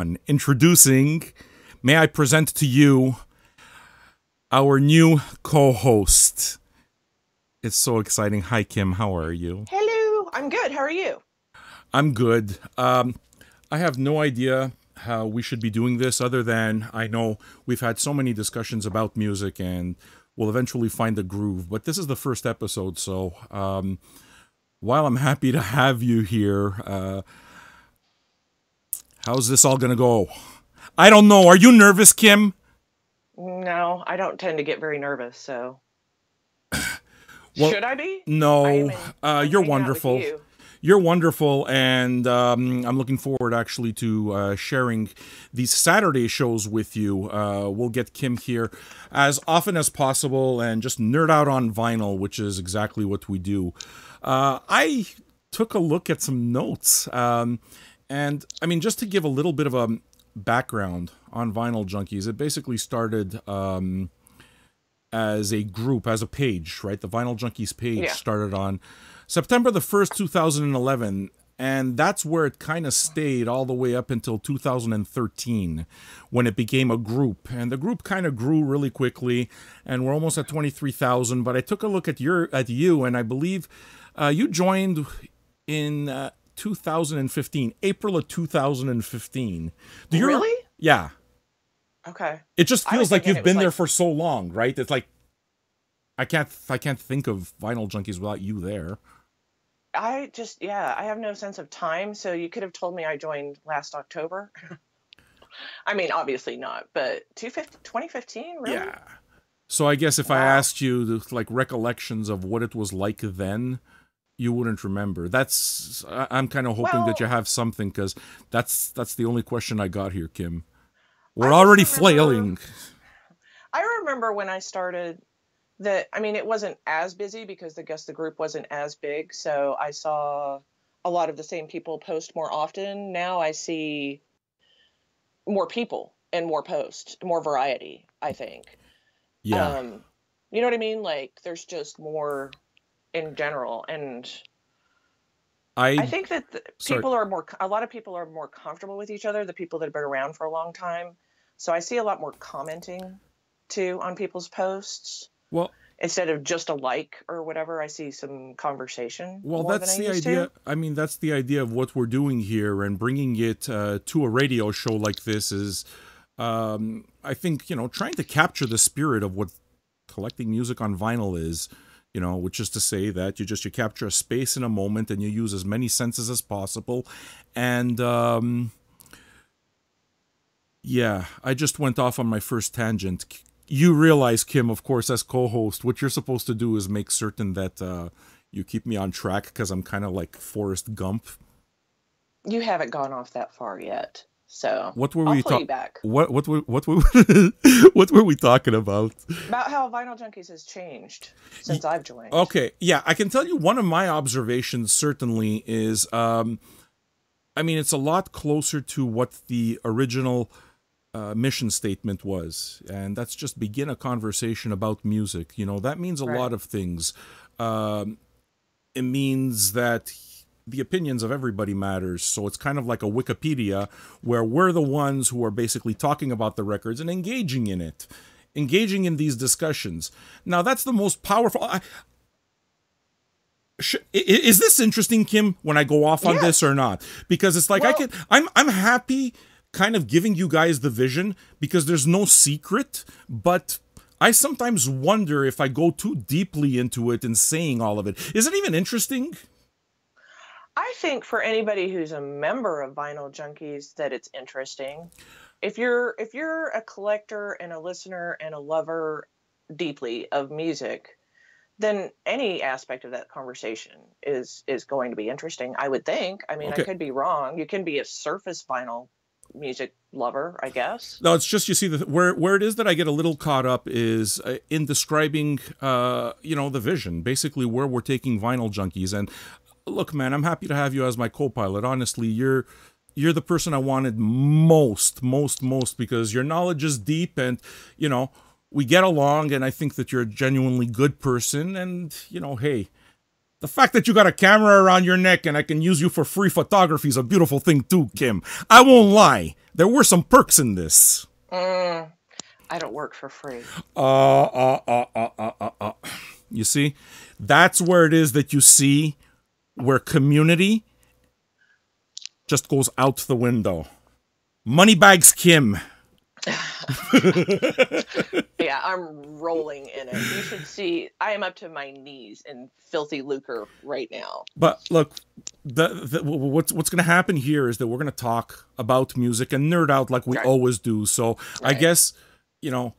Introducing, may I present to you our new co-host. It's so exciting. Hi, Kim. How are you? Hello, I'm good. How are you? I'm good. I have no idea how we should be doing this other than I know we've had so many discussions about music and we'll eventually find a groove. But this is the first episode, so while I'm happy to have you here, how's this all gonna go? I don't know. Are you nervous, Kim? No, I don't tend to get very nervous, so Well, should I be? no. I'm You're hanging out with wonderful. you. You're wonderful, and I'm looking forward actually to sharing these Saturday shows with you. We'll get Kim here as often as possible and just nerd out on vinyl, which is exactly what we do. I took a look at some notes, and I mean, just to give a little bit of a background on Vinyl Junkies, it basically started as a group, as a page, right? The Vinyl Junkies page Yeah. started on September the 1st, 2011, and that's where it kind of stayed all the way up until 2013 when it became a group. And the group kind of grew really quickly, and we're almost at 23,000. But I took a look at you, and I believe you joined in 2015, April of 2015. Do you remember? Really? Yeah. Okay. It just I was feels like thinking you've it was been there like for so long, right? It's like I can't think of Vinyl Junkies without you there. I have no sense of time, so you could have told me I joined last October. I mean, obviously not, but 2015, really? Yeah. So I guess if I Wow. asked you like recollections of what it was like then, you wouldn't remember. I'm kind of hoping that you Well, have something because that's the only question I got here, Kim. We're I just already remember flailing. I remember when I started that I mean, it wasn't as busy because the group wasn't as big, so I saw a lot of the same people post more often. Now I see more people and more posts, more variety, I think. Yeah. Um, you know what I mean? Like there's just more in general. And I I think that sorry. a lot of people are more comfortable with each other, the people that have been around for a long time. So I see a lot more commenting too on people's posts. Well, Instead of just a like or whatever, I see some conversation Well, more than that's I the used to. idea. I mean, that's the idea of what we're doing here, and bringing it to a radio show like this is, I think, trying to capture the spirit of what collecting music on vinyl is. Which is to say that you capture a space in a moment and you use as many senses as possible, and yeah, I just went off on my first tangent. You realize, Kim, of course, as co-host, what you're supposed to do is make certain that you keep me on track because I'm kind of like Forrest Gump. You haven't gone off that far yet, so What were I'll we pull talk? you back. What were we talking about? About how Vinyl Junkies has changed since I've joined. Okay, yeah, I can tell you one of my observations certainly is, I mean, it's a lot closer to what the original mission statement was, and that's just begin a conversation about music. That means a lot Right. of things. Um, it means that the opinions of everybody matters. So it's kind of like a Wikipedia where we're the ones who are basically talking about the records and engaging in it, engaging in these discussions. Now that's the most powerful. Is this interesting, Kim? When I go off on this or Yes. not? Because it's like Well, I'm happy, kind of giving you guys the vision because there's no secret, but I sometimes wonder if I go too deeply into it and saying all of it. Is it even interesting? I think for anybody who's a member of Vinyl Junkies that it's interesting. If you're a collector and a listener and a lover deeply of music, then any aspect of that conversation is going to be interesting, I would think. I mean, I Okay. could be wrong. You can be a surface vinyl music lover, I guess. No, it's just you see where it is that I get a little caught up is in describing the vision, basically where we're taking Vinyl Junkies. And look, man, I'm happy to have you as my co-pilot. Honestly, you're the person I wanted most because your knowledge is deep and we get along, and I think that you're a genuinely good person. And hey, The fact that you got a camera around your neck and I can use you for free photography is a beautiful thing too, Kim. I won't lie. There were some perks in this. I don't work for free. You see? That's where it is that you see where community just goes out the window. Moneybags Kim. Yeah, I'm rolling in it. You should see, I am up to my knees in filthy lucre right now. But look, what's going to happen here is that we're going to talk about music and nerd out like we always do. So I guess, you know,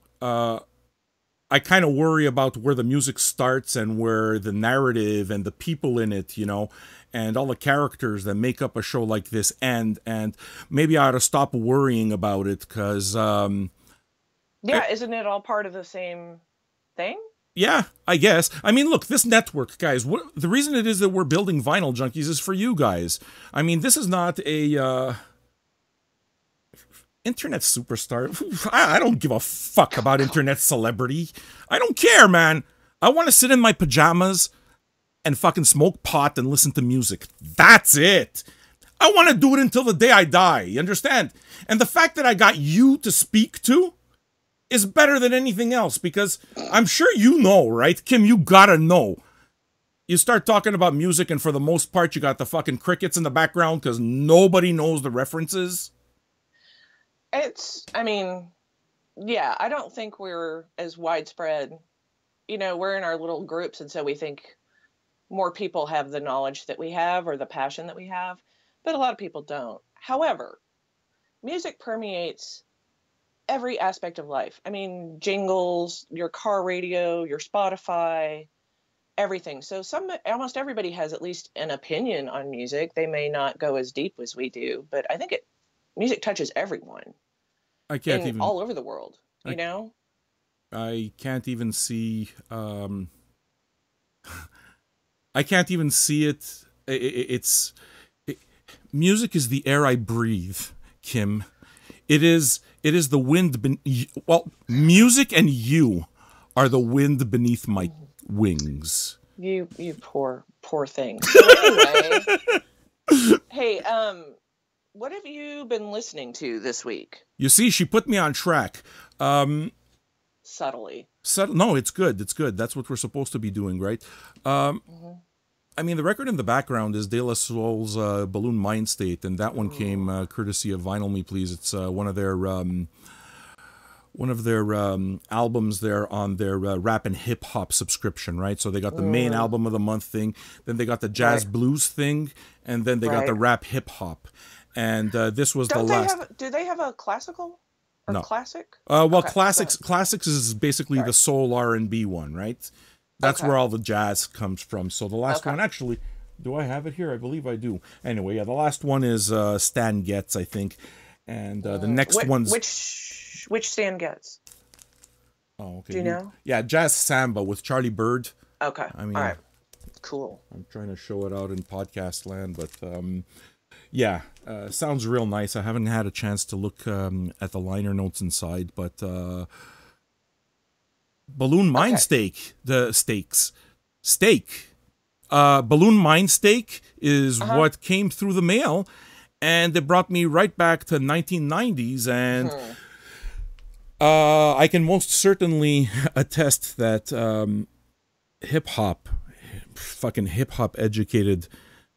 I kind of worry about where the music starts and where the narrative and the people in it, you know, and all the characters that make up a show like this end. And maybe I ought to stop worrying about it because... yeah, isn't it all part of the same thing? Yeah, I guess. I mean, look, this network, guys, the reason it is that we're building Vinyl Junkies is for you guys. I mean, this is not a... internet superstar. I don't give a fuck about internet celebrity. I don't care, man. I want to sit in my pajamas and fucking smoke pot and listen to music. That's it. I want to do it until the day I die. You understand? And the fact that I got you to speak to is better than anything else because I'm sure you know, right? Kim, you gotta know. You start talking about music and for the most part you got the fucking crickets in the background because nobody knows the references. I mean, yeah, I don't think we're as widespread. You know, we're in our little groups, and so we think more people have the knowledge that we have or the passion that we have, but a lot of people don't. However, music permeates every aspect of life. I mean, jingles, your car radio, your Spotify, everything. So almost everybody has at least an opinion on music. They may not go as deep as we do, but I think music touches everyone. I can't even all over the world, you know? I can't even see I can't even see it. Music is the air I breathe, Kim. It is the wind well, music and you are the wind beneath my wings. You poor thing. So anyway, hey, what have you been listening to this week? You see, she put me on track. Subtly. No, it's good. It's good. That's what we're supposed to be doing, right? I mean, the record in the background is De La Soul's Balloon Mind State, and that one came courtesy of Vinyl Me Please. It's one of their albums there on their rap and hip hop subscription, right? So they got the main album of the month thing, then they got the jazz blues thing, and then they got the rap hip hop. And this was the last. Do they have a classical or classic? Well, okay, classics is basically the soul R&B one, right? That's where all the jazz comes from. So the last one, actually, do I have it here? I believe I do. Anyway, yeah, the last one is Stan Getz, I think, and the next one's which Stan Getz? Oh, okay. Do you know? Yeah, Jazz Samba with Charlie Bird. Okay. I mean, all right. Cool. I'm trying to show it out in podcast land, but yeah, sounds real nice. I haven't had a chance to look at the liner notes inside, but Balloon Mind Steak, Balloon Mind Steak is what came through the mail, and it brought me right back to 1990s, and I can most certainly attest that fucking hip hop educated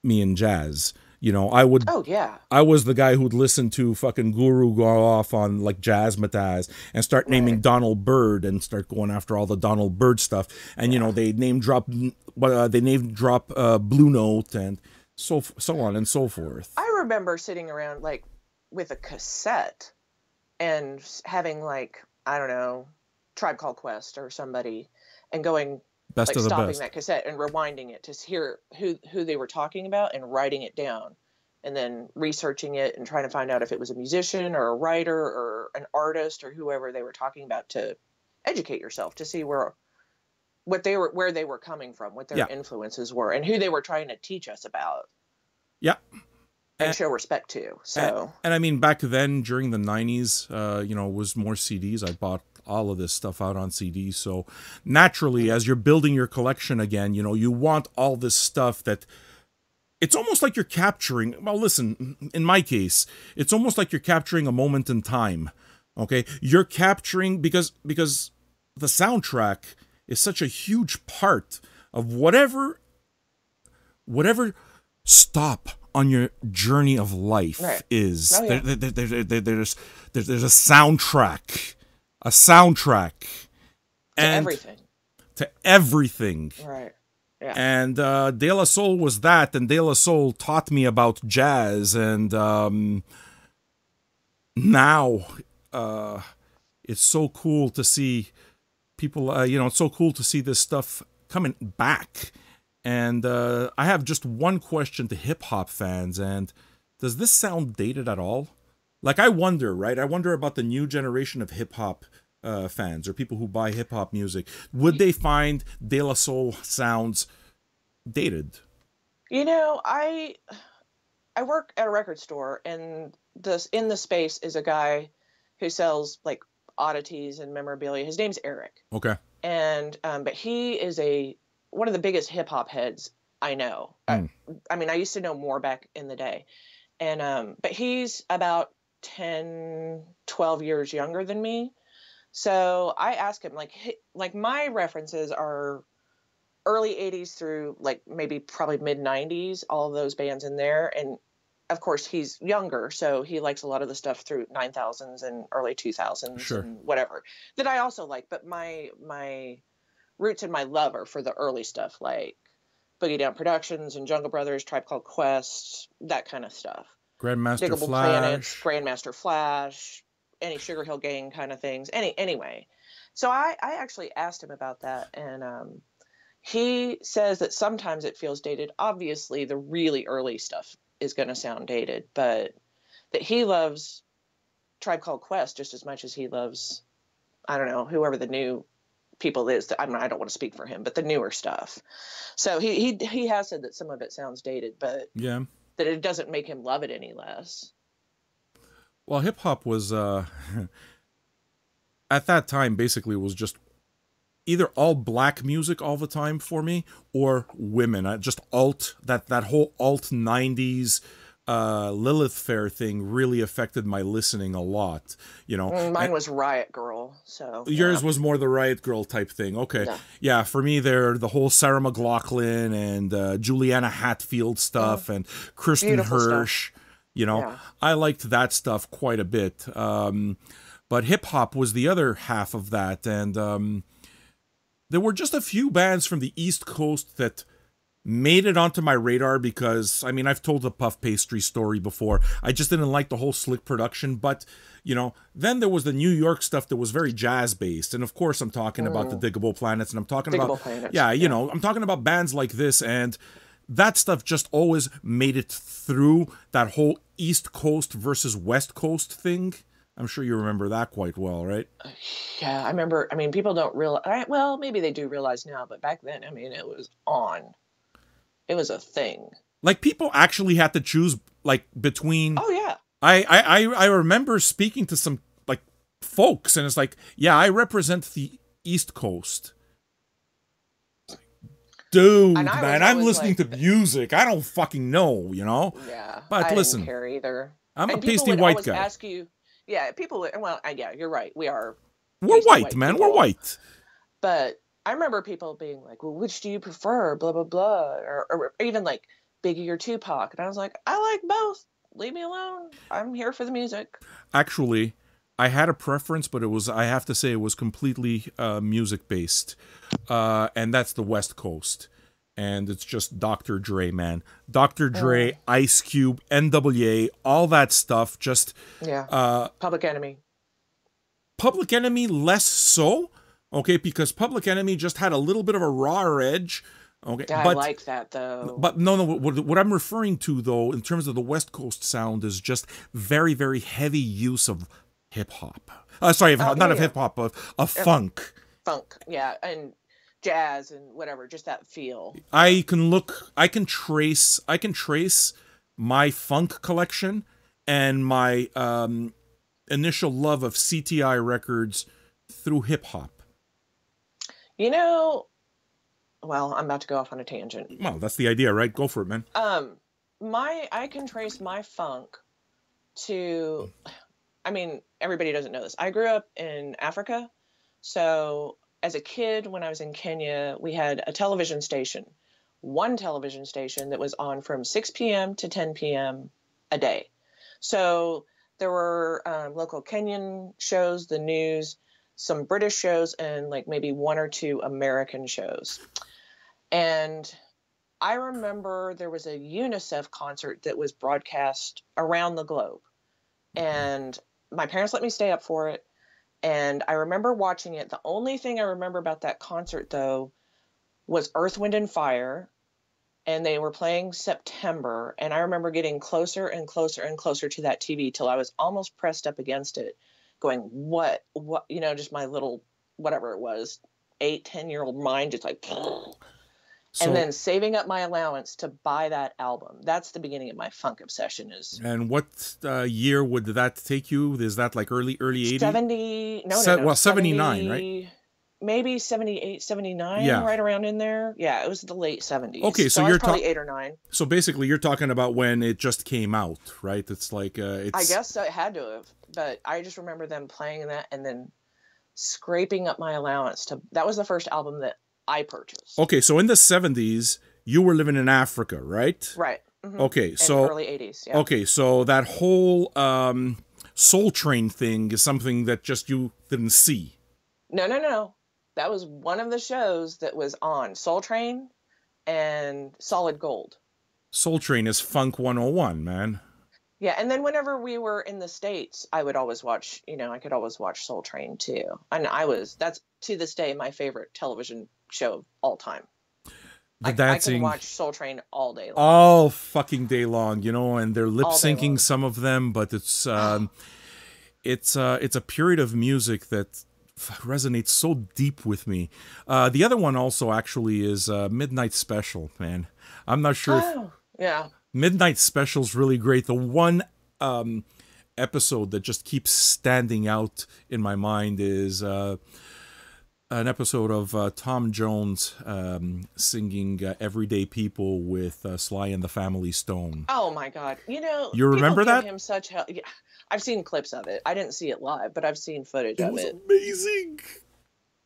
me in jazz. You know, I would. Oh yeah. I was the guy who'd listen to fucking Guru go off on like Jazzmatazz and start naming Donald Byrd and start going after all the Donald Byrd stuff. And you know, they name drop Blue Note and so on and so forth. I remember sitting around like with a cassette and having like, I don't know, Tribe Called Quest or somebody, and going. Best of the stopping best. That cassette and rewinding it to hear who they were talking about and writing it down, and then researching it and trying to find out if it was a musician or a writer or an artist or whoever they were talking about, to educate yourself, to see where they were coming from, what their influences were, and who they were trying to teach us about. Yeah. And show respect to. So and I mean, back then during the 90s, you know, it was more CDs. I bought all of this stuff out on CD. So naturally, as you're building your collection again, you know, you want all this stuff that it's almost like you're capturing. Well, listen, in my case, it's almost like you're capturing a moment in time. Okay, you're capturing because the soundtrack is such a huge part of whatever stop on your journey of life is. Oh, yeah. There's a soundtrack, and To everything. to everything. Right. Yeah. And De La Soul was that, and De La Soul taught me about jazz, and now it's so cool to see people, you know, it's so cool to see this stuff coming back. And I have just one question to hip-hop fans, and does this sound dated at all? Like, I wonder, right? I wonder about the new generation of hip-hop fans, or people who buy hip-hop music. Would they find De La Soul sounds dated? You know, I work at a record store, and in the space is a guy who sells like oddities and memorabilia. His name's Eric. Okay. And but he is one of the biggest hip hop heads I know. I mean, I used to know more back in the day. And but he's about 10, 12 years younger than me. So I asked him, like my references are early 80s through like probably mid 90s, all of those bands in there. And of course he's younger, so he likes a lot of the stuff through 9000s and early 2000s Sure. and whatever that I also like. But my roots and my love are for the early stuff, like Boogie Down Productions and Jungle Brothers, Tribe Called Quest, that kind of stuff. Grandmaster Diggable Flash. Planets, Grandmaster Flash, any Sugar Hill Gang kind of things. Anyway, so I actually asked him about that, and he says that sometimes it feels dated. Obviously, the really early stuff is going to sound dated, but that he loves Tribe Called Quest just as much as he loves, I don't know, whoever the new people is. I don't want to speak for him, but the newer stuff. So he has said that some of it sounds dated, but Yeah. that it doesn't make him love it any less. Well, hip hop was at that time basically was just either all black music all the time for me, or women. Just that whole alt 90s Lilith Fair thing really affected my listening a lot, you know. Mine was Riot Girl, so yours was more the Riot Girl type thing. Okay. Yeah, for me the whole Sarah McLachlan and Juliana Hatfield stuff and Kristen Hirsch, stuff. You know. I liked that stuff quite a bit. But hip hop was the other half of that, and there were just a few bands from the East Coast that made it onto my radar because, I mean, I've told the Puff Pastry story before. I just didn't like the whole slick production, but, you know, then there was the New York stuff that was very jazz-based, and of course I'm talking about the Diggable Planets, and I'm talking about, you know, I'm talking about bands like this, and that stuff just always made it through that whole East Coast versus West Coast thing. I'm sure you remember that quite well, right? Yeah, I remember. I mean, people don't realize. Well, maybe they do realize now, but back then, I mean, it was on. It was a thing. Like, people actually had to choose, like, between. Oh yeah. I remember speaking to some like folks, and it's like, yeah, I represent the East Coast. Dude, man, I'm listening to music. I don't fucking know, you know. Yeah. But listen, didn't care either. I'm a pasty white guy. Ask you. Yeah, people. Well, yeah, you're right. We're white, man. People. We're white. But I remember people being like, "Well, which do you prefer?" Blah blah blah, or even like Biggie or Tupac, and I was like, "I like both. Leave me alone. I'm here for the music." Actually, I had a preference, but I have to say, it was completely music based, and that's the West Coast. And it's just Dr. Dre, man. Dr. Dre, Ice Cube, NWA, all that stuff. Just Public Enemy. Public Enemy less so, okay, because Public Enemy just had a little bit of a raw edge. Okay, yeah, I like that though. But no. What I'm referring to though, in terms of the West Coast sound, is just very, very heavy use of hip hop. Sorry, not of hip hop, of funk. Funk, yeah, and jazz and whatever, just that feel. I can trace my funk collection and my initial love of CTI records through hip hop? You know, well, I'm about to go off on a tangent. Well, that's the idea, right? Go for it, man. I can trace my funk to, I mean, everybody doesn't know this. I grew up in Africa. So as a kid, when I was in Kenya, we had a television station, one television station that was on from 6 p.m. to 10 p.m. a day. So there were local Kenyan shows, the news, some British shows, and like maybe one or two American shows. And I remember there was a UNICEF concert that was broadcast around the globe. And my parents let me stay up for it. And I remember watching it. The only thing I remember about that concert, though, was Earth, Wind, and Fire. And they were playing September. And I remember getting closer and closer and closer to that TV till I was almost pressed up against it, going, what, you know, just my little, whatever it was, 8-10-year-old mind just like, and then saving up my allowance to buy that album. That's the beginning of my funk obsession. And what year would that take you? Is that like early 80s? 70, no. Well, 79, right? Maybe 78, 79, yeah. Right around in there. Yeah, it was the late 70s. Okay, so you're probably 8 or 9. So basically you're talking about when it just came out, right? It's like... I guess so, it had to have. But I just remember them playing that and then scraping up my allowance to... That was the first album that I purchased. Okay, so in the 70s, you were living in Africa, right? Right. Mm-hmm. Okay, so... early 80s, yeah. Okay, so that whole Soul Train thing is something that just you didn't see. No. That was one of the shows that was on. Soul Train and Solid Gold. Soul Train is Funk 101, man. Yeah, and then whenever we were in the States, I would always watch, I could always watch Soul Train too. And that's to this day my favorite television show of all time. I can watch Soul Train all day long. All fucking day long, and they're lip syncing some of them, but it's a period of music that resonates so deep with me. The other one also actually is Midnight Special, man. I'm not sure yeah. Midnight Special's really great. The one episode that just keeps standing out in my mind is an episode of Tom Jones singing Everyday People with Sly and the Family Stone. Oh my God. You remember that? Him such hell. Yeah. I've seen clips of it. I didn't see it live, but I've seen footage of it. It was amazing.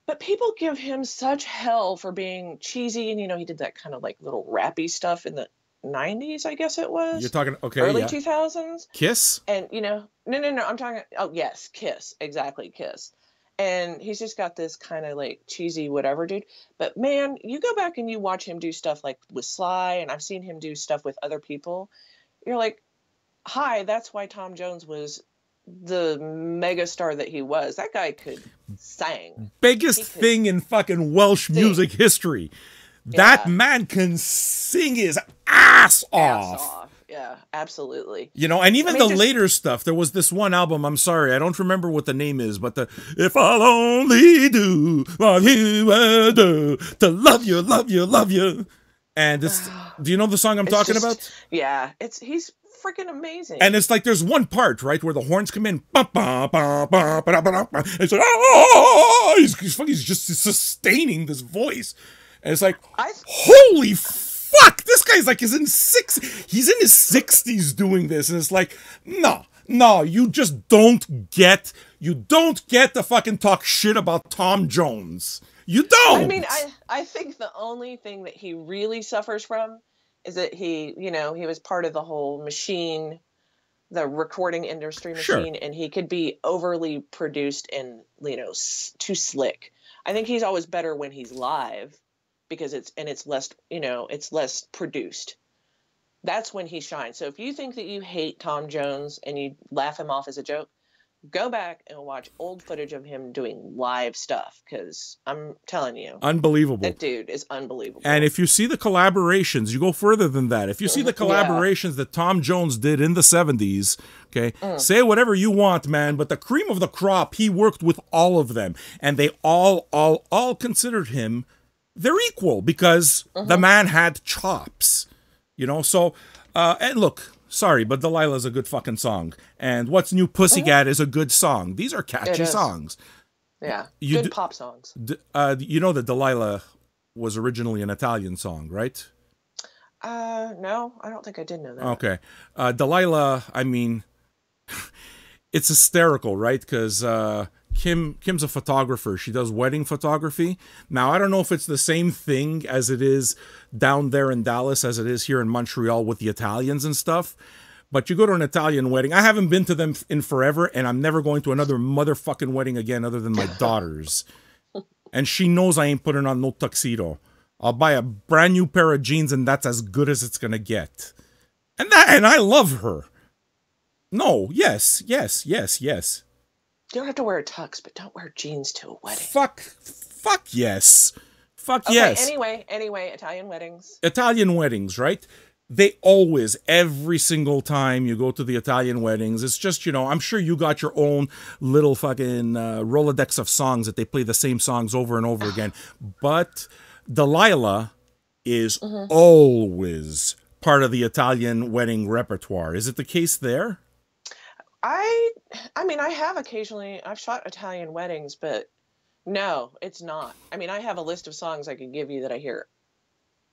But people give him such hell for being cheesy, and he did that kind of like little rappy stuff in the 90s, I guess it was. You're talking early 2000s. Kiss? And no, I'm talking. Oh yes, Kiss, exactly, Kiss. And he's just got this kind of like cheesy whatever dude. But man, you go back and you watch him do stuff like with Sly, and I've seen him do stuff with other people. You're like, hi, that's why Tom Jones was the megastar that he was. That guy could sing. Biggest thing in fucking Welsh music history. Yeah. That man can sing his ass off. Yeah, absolutely. And even the later stuff, there was this one album, I'm sorry, I don't remember what the name is, but If I'll Only Do What You Would Do to Love You, Love You, Love You. And it's, do you know the song I'm talking about? Yeah, he's freaking amazing. And it's like there's one part, right, where the horns come in. It's like, he's just sustaining this voice. And it's like, holy fuck, this guy's like he's in his 60s doing this. And it's like, no, you just don't get the fucking talk shit about Tom Jones. You don't. I mean, I think the only thing that he really suffers from is that he was part of the whole machine, the recording industry machine, and he could be overly produced and, too slick. I think he's always better when he's live because it's less produced. That's when he shines. So if you think that you hate Tom Jones and you laugh him off as a joke, go back and watch old footage of him doing live stuff, because I'm telling you, unbelievable. That dude is unbelievable. And if you see the collaborations, you go further than that. If you see the collaborations that Tom Jones did in the 70s, okay, say whatever you want, man, but the cream of the crop, he worked with all of them, and they all considered him their equal because the man had chops, So, and look. Sorry, but Delilah's a good fucking song. And What's New Pussycat is a good song. These are catchy songs. Yeah, You good do, pop songs. you know that Delilah was originally an Italian song, right? No, I don't think I did know that. Okay. Delilah, I mean, it's hysterical, right? Because Kim's a photographer. She does wedding photography. Now, I don't know if it's the same thing as it is down there in Dallas as it is here in Montreal with the Italians and stuff. But you go to an Italian wedding. I haven't been to them in forever, and I'm never going to another motherfucking wedding again other than my daughter's. And she knows I ain't putting on no tuxedo. I'll buy a brand new pair of jeans, and that's as good as it's gonna get. And I love her. No, yes. You don't have to wear a tux, but don't wear jeans to a wedding. Fuck yes. Fuck Okay, yes. Anyway, Italian weddings. Italian weddings, right? They always, every single time you go to the Italian weddings, it's just, I'm sure you got your own little fucking Rolodex of songs that they play the same songs over and over again. But Delilah is always part of the Italian wedding repertoire. Is it the case there? I mean, I've shot Italian weddings, but no, it's not. I mean, I have a list of songs I could give you that I hear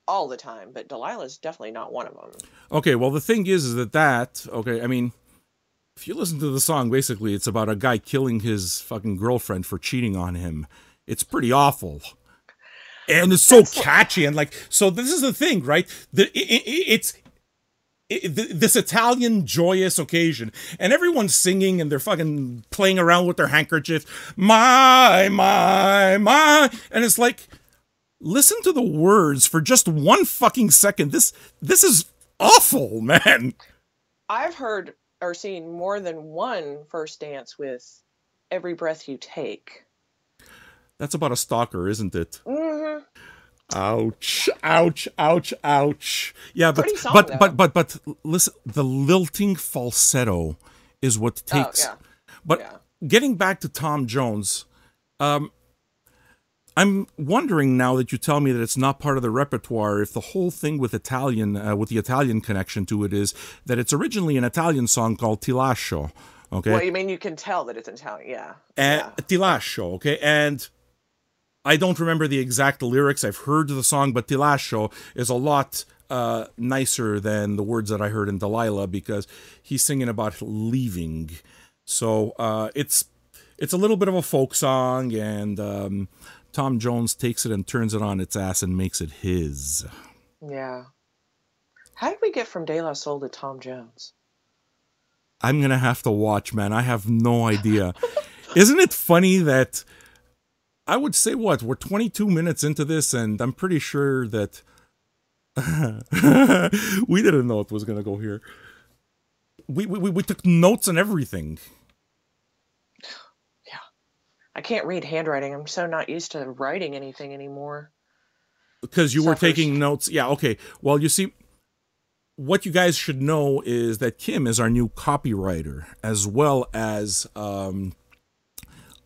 all the time, but Delilah's definitely not one of them. Okay, well, the thing is that, okay, I mean, if you listen to the song, basically, it's about a guy killing his fucking girlfriend for cheating on him. It's pretty awful. And it's so catchy, and so this is the thing, right? This Italian joyous occasion, and everyone's singing and they're fucking playing around with their handkerchief, my, and it's like, listen to the words for just 1 fucking second. This is awful, man. I've heard or seen more than one first dance with Every Breath You Take. That's about a stalker, isn't it? Mm-hmm. Ouch, ouch, ouch, ouch. Yeah, but listen, the lilting falsetto is what takes. Oh, yeah. But getting back to Tom Jones, I'm wondering now that you tell me that it's not part of the repertoire, if the whole thing with Italian, with the Italian connection to it, is that it's originally an Italian song called Ti lascio. Okay. Well, you mean you can tell that it's Italian, yeah. Ti lascio, okay, and I don't remember the exact lyrics. I've heard the song, but Ti lascio is a lot nicer than the words that I heard in Delilah, because he's singing about leaving. So it's a little bit of a folk song, and Tom Jones takes it and turns it on its ass and makes it his. Yeah. How did we get from De La Soul to Tom Jones? I'm going to have to watch, man. I have no idea. Isn't it funny that I would say, we're 22 minutes into this, and I'm pretty sure that we didn't know it was going to go here. We took notes and everything. Yeah. I can't read handwriting. I'm so not used to writing anything anymore. Because you were taking notes. Yeah, okay. Well, you see, what you guys should know is that Kim is our new copywriter, as well as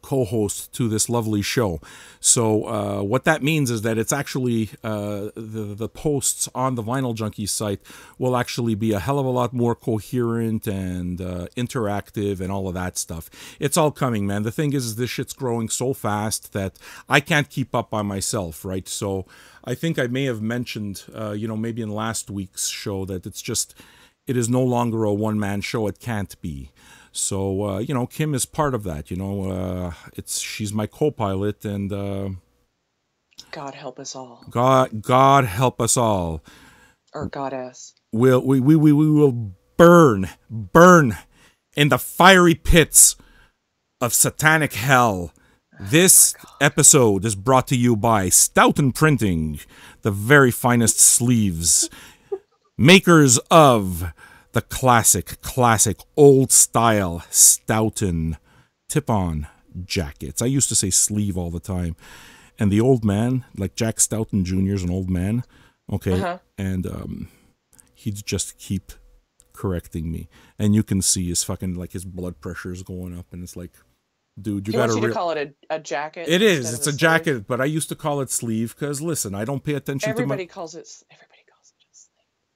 co-host to this lovely show. So what that means is that it's actually the posts on the Vinyl Junkies site will actually be a hell of a lot more coherent and interactive and all of that stuff. It's all coming, man. The thing is this shit's growing so fast that I can't keep up by myself, right? So I think I may have mentioned, maybe in last week's show, that it is no longer a one-man show. It can't be. So, Kim is part of that, she's my co-pilot, and God help us all. God help us all. Or goddess. We will burn in the fiery pits of satanic hell. This episode is brought to you by Stoughton Printing, the very finest sleeves, makers of the classic old style Stoughton tip-on jackets. I used to say sleeve all the time. And the old man, like Jack Stoughton Jr. is an old man. Okay. And he'd just keep correcting me. And you can see his blood pressure is going up, and it's like, dude, you gotta to call it a jacket. It is. It's a jacket, but I used to call it sleeve because, listen, I don't pay attention to everybody calls it a sleeve.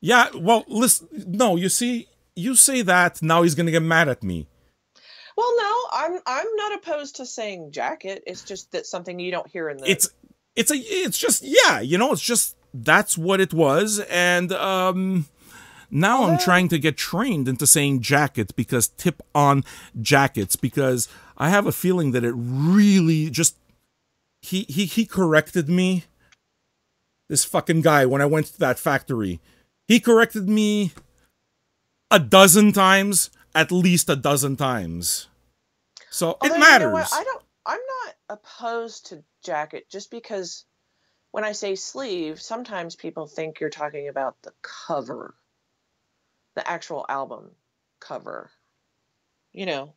Yeah, well, listen, no, you see, you say that, now he's going to get mad at me. Well, no, I'm not opposed to saying jacket. It's just that something you don't hear in the. It's just, yeah, it's just that's what it was. And now I'm Although, trying to get trained into saying jacket, because tip on jackets, because I have a feeling that it really just he corrected me. This fucking guy, when I went to that factory, he corrected me a dozen times, at least a dozen times. So it you know what, matters. I'm not opposed to jacket just because when I say sleeve, sometimes people think you're talking about the cover, the actual album cover. You know,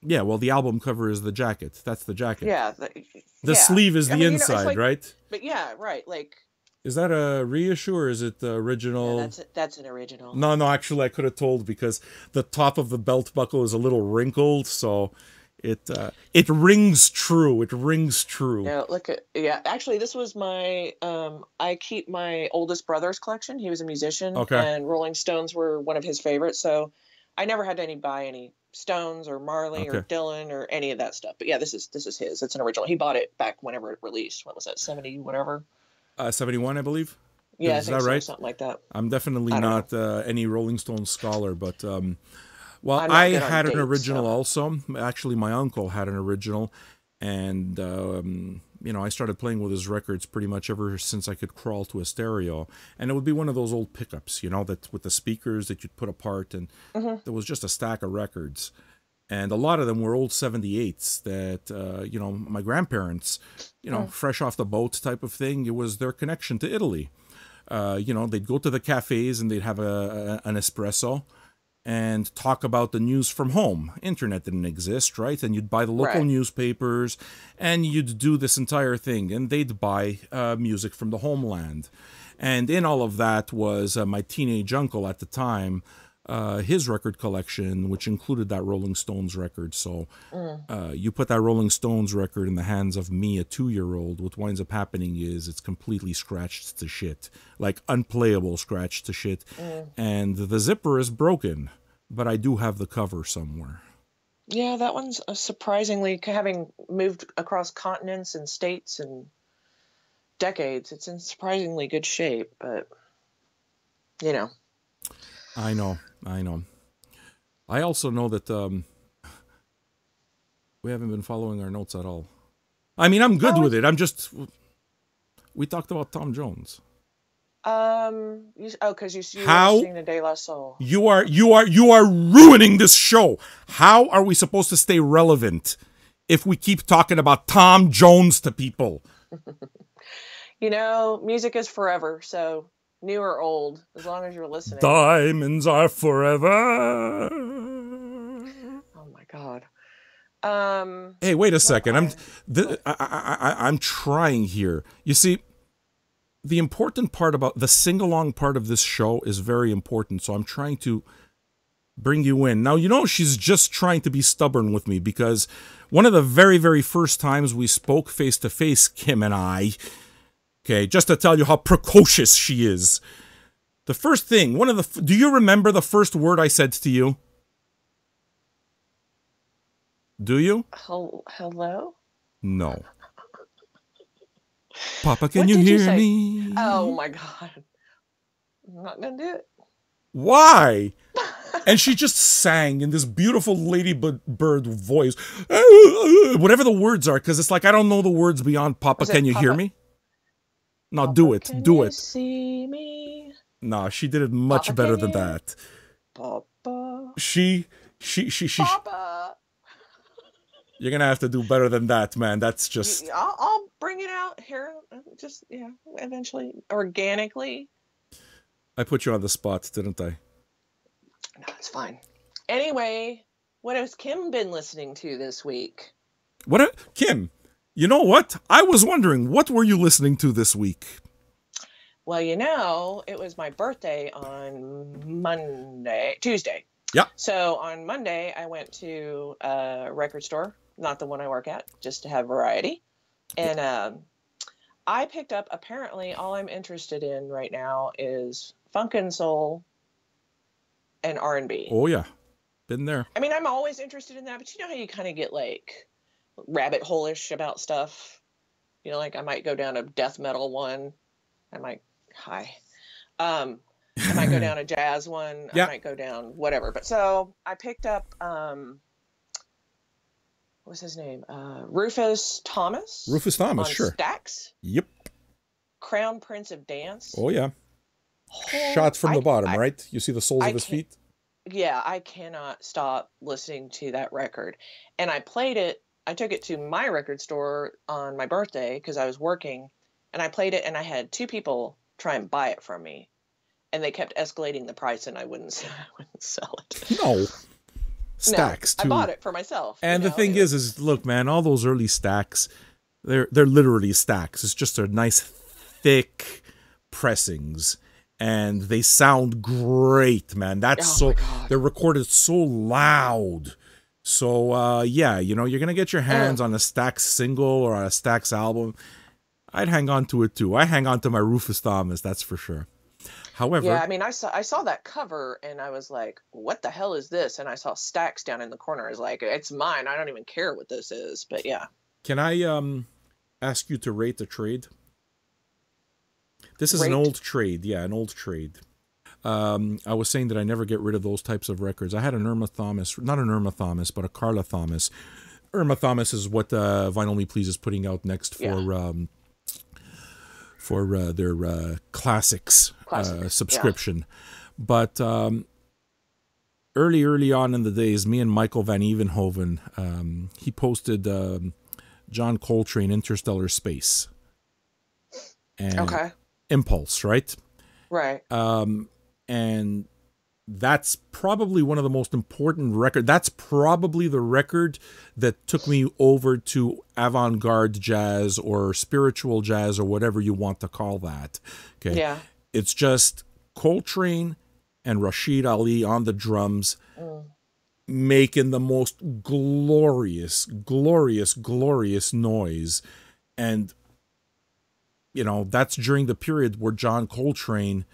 Yeah, well, the album cover is the jacket. That's the jacket. yeah, The yeah. sleeve is I the mean, it's inside, like, right? but yeah, right. Like, Is that a reissue or is it the yeah, original? that's an original. No, no, actually, I could have told, because the top of the belt buckle is a little wrinkled, so it rings true. It rings true. Yeah, look at, yeah. Actually, this was my I keep my oldest brother's collection. He was a musician, Okay, and Rolling Stones were one of his favorites. So I never had to buy any Stones or Marley or okay. Dylan or any of that stuff. But yeah, this is his. It's an original. He bought it back whenever it released. What was that? 70 whatever. 71, I believe. Yeah, I Is that think so. right? Something like that. I'm definitely I don't know. not any Rolling Stones scholar, but well, I'm not I good on had an dates, original so. also. Actually, my uncle had an original, and I started playing with his records pretty much ever since I could crawl to a stereo. And it would be one of those old pickups, that with the speakers that you'd put apart, and Hmm. there was just a stack of records. And a lot of them were old 78s that, my grandparents, fresh off the boat type of thing. It was their connection to Italy. They'd go to the cafes and they'd have an espresso and talk about the news from home. Internet didn't exist, right? And you'd buy the local Right. newspapers and you'd do this entire thing. And they'd buy music from the homeland. And in all of that was my teenage uncle at the time, his record collection, which included that Rolling Stones record. So Mm. you put that Rolling Stones record in the hands of me, a 2-year-old, what winds up happening is it's completely scratched to shit, like unplayable scratched to shit. Mm. And the zipper is broken, but I do have the cover somewhere. Yeah, that one's surprisingly, having moved across continents and states and decades, it's in surprisingly good shape, but you know. I know, I know. I also know that we haven't been following our notes at all. I mean, I'm good Oh, with it. We talked about Tom Jones. because you were How listening to De La Soul. you are ruining this show. How are we supposed to stay relevant if we keep talking about Tom Jones to people? Music is forever, so new or old, as long as you're listening. Diamonds are forever. Oh my God. Hey, wait a What second. I what? I'm trying here. You see, the important part about the sing along part of this show is very important. So I'm trying to bring you in. Now, she's just trying to be stubborn with me, because one of the very, very first times we spoke face to face, Kim and I, okay, just to tell you how precocious she is. The first thing, do you remember the first word I said to you? Do you? Hello? No. Papa, can What you did you hear say? me? Oh my God. I'm not gonna do it. Why? And she just sang in this beautiful ladybird voice, whatever the words are, because it's like I don't know the words beyond Papa, Was can it you hear Papa? me? No, do Papa, it, can do you it. see me? No, she did it much Papa, better can than you? that. Papa. She. Papa. You're gonna have to do better than that, man. That's just. I'll bring it out here. Just, yeah, eventually, organically. I put you on the spot, didn't I? No, it's fine. Anyway, what has Kim been listening to this week? Kim, you know what? I was wondering, what were you listening to this week? Well, it was my birthday on Tuesday. Yeah. So on Monday, I went to a record store, not the one I work at, just to have variety. And I picked up, apparently, all I'm interested in right now is funk and soul and R&B. Oh, yeah. Been there. I mean, I'm always interested in that, but you know how you kind of get like rabbit hole-ish about stuff? You know, like I might go down a death metal one. I might, hi. Um, I might go down a jazz one. I Yeah. might go down whatever. But so I picked up, what's his name? Rufus Thomas Rufus Thomas, on sure. Stax, Yep. Crown Prince of Dance. Oh, yeah. Whole, Shots from the bottom, right? You see the soles I of his can't, feet? yeah, I cannot stop listening to that record. And I played it, I took it to my record store on my birthday because I was working, and I played it, and I had two people try and buy it from me. And they kept escalating the price, and I wouldn't, I wouldn't sell it. No. No, Stacks, I too. bought it for myself. And You the know, thing is, look, man, all those early stacks, they're literally stacks. It's just a nice, thick pressings. And they sound great, man. That's oh my so, God. they're recorded so loud. So, yeah, you know, you're going to get your hands on a Stax single or on a Stax album. I'd hang on to it, too. I hang on to my Rufus Thomas, that's for sure. However, Yeah, I mean, I saw that cover, and I was like, "What the hell is this?" And I saw Stacks down in the corner. I was like, "It's mine. I don't even care what this is." But yeah, can I ask you to rate the trade? This is an rate. old trade. Yeah, an old trade. I was saying that I never get rid of those types of records. I had an Irma Thomas, not an Irma Thomas, but a Carla Thomas. Irma Thomas is what Vinyl Me Please is putting out next for their classics subscription. Yeah. But early on in the days, me and Michael Van Evenhoven, he posted John Coltrane, Interstellar Space. And Impulse, right? Right. And that's probably one of the most important records. That's probably the record that took me over to avant-garde jazz or spiritual jazz or whatever you want to call that. Okay. Yeah. It's just Coltrane and Rashid Ali on the drums making the most glorious noise. And, you know, that's during the period where John Coltrane,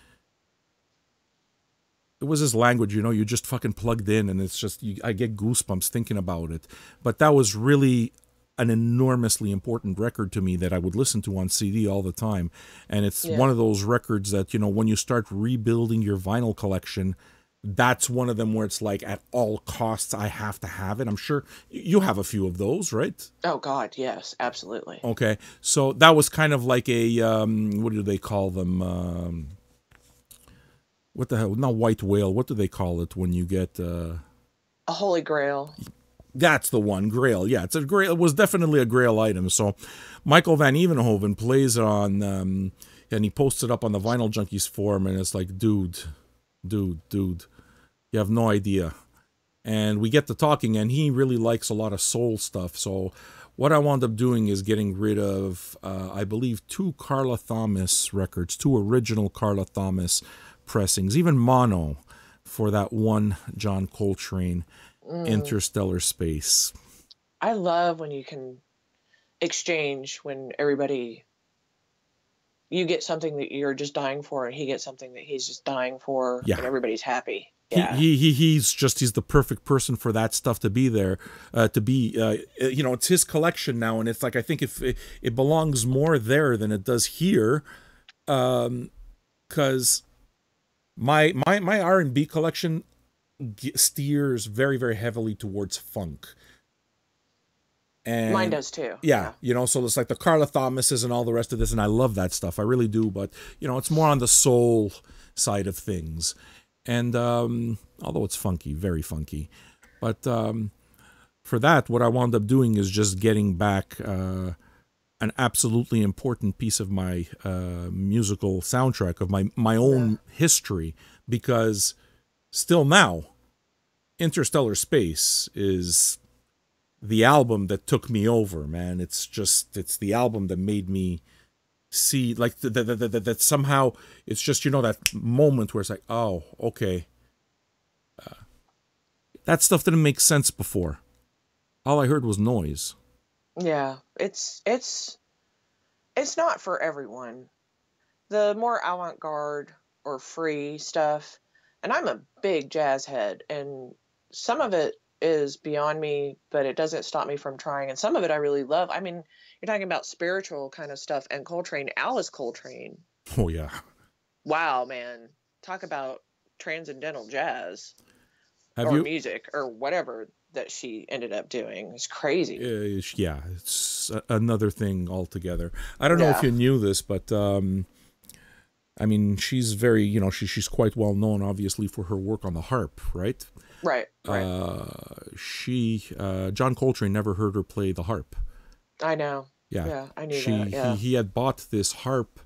it was his language, you know, you just fucking plugged in and it's just, I get goosebumps thinking about it. But that was really an enormously important record to me that I would listen to on CD all the time. And it's one of those records that, you know, when you start rebuilding your vinyl collection, that's one of them where it's like, at all costs, I have to have it. I'm sure you have a few of those, right? Oh, God, yes, absolutely. Okay. So that was kind of like a, what do they call them? What the hell? Not white whale. What do they call it when you get a holy grail? That's the one, Grail. Yeah, it's a Grail. It was definitely a Grail item. So Michael Van Evenhoven plays it on, and he posts it up on the Vinyl Junkies forum, and it's like, dude, you have no idea. And we get to talking, and he really likes a lot of soul stuff. So what I wound up doing is getting rid of, I believe, 2 Carla Thomas records, 2 original Carla Thomas pressings, even mono, for that one John Coltrane Interstellar Space. I love when you can exchange, when everybody, you get something that you're just dying for and he gets something that he's just dying for, and everybody's happy. Yeah. He's the perfect person for that stuff to be there, you know, it's his collection now, and it's like, I think if it belongs more there than it does here, because my R&B collection steers very, very heavily towards funk. And mine does too. Yeah, you know, so it's like the Carla Thomases and all the rest of this, and I love that stuff. I really do, but, you know, it's more on the soul side of things. And although it's funky, very funky. But for that, what I wound up doing is just getting back an absolutely important piece of my musical soundtrack, of my own history, because still now, Interstellar Space is the album that took me over, man. It's the album that made me see, like, that somehow, it's just, you know, that moment where it's like, oh, okay. That stuff didn't make sense before. All I heard was noise. Yeah, it's not for everyone. The more avant-garde or free stuff, and I'm a big jazz head, and some of it is beyond me, but it doesn't stop me from trying. And some of it I really love. I mean, you're talking about spiritual kind of stuff, and Coltrane, Alice Coltrane. Oh yeah. Wow, man. Talk about transcendental jazz Have or you? music or whatever that she ended up doing. It's crazy. Yeah, it's another thing altogether. I don't know if Yeah. you knew this, but I mean, she's very, she's quite well known, obviously, for her work on the harp, right? Right. Right. John Coltrane never heard her play the harp. I know. Yeah, Yeah, I knew that. Yeah. he had bought this harp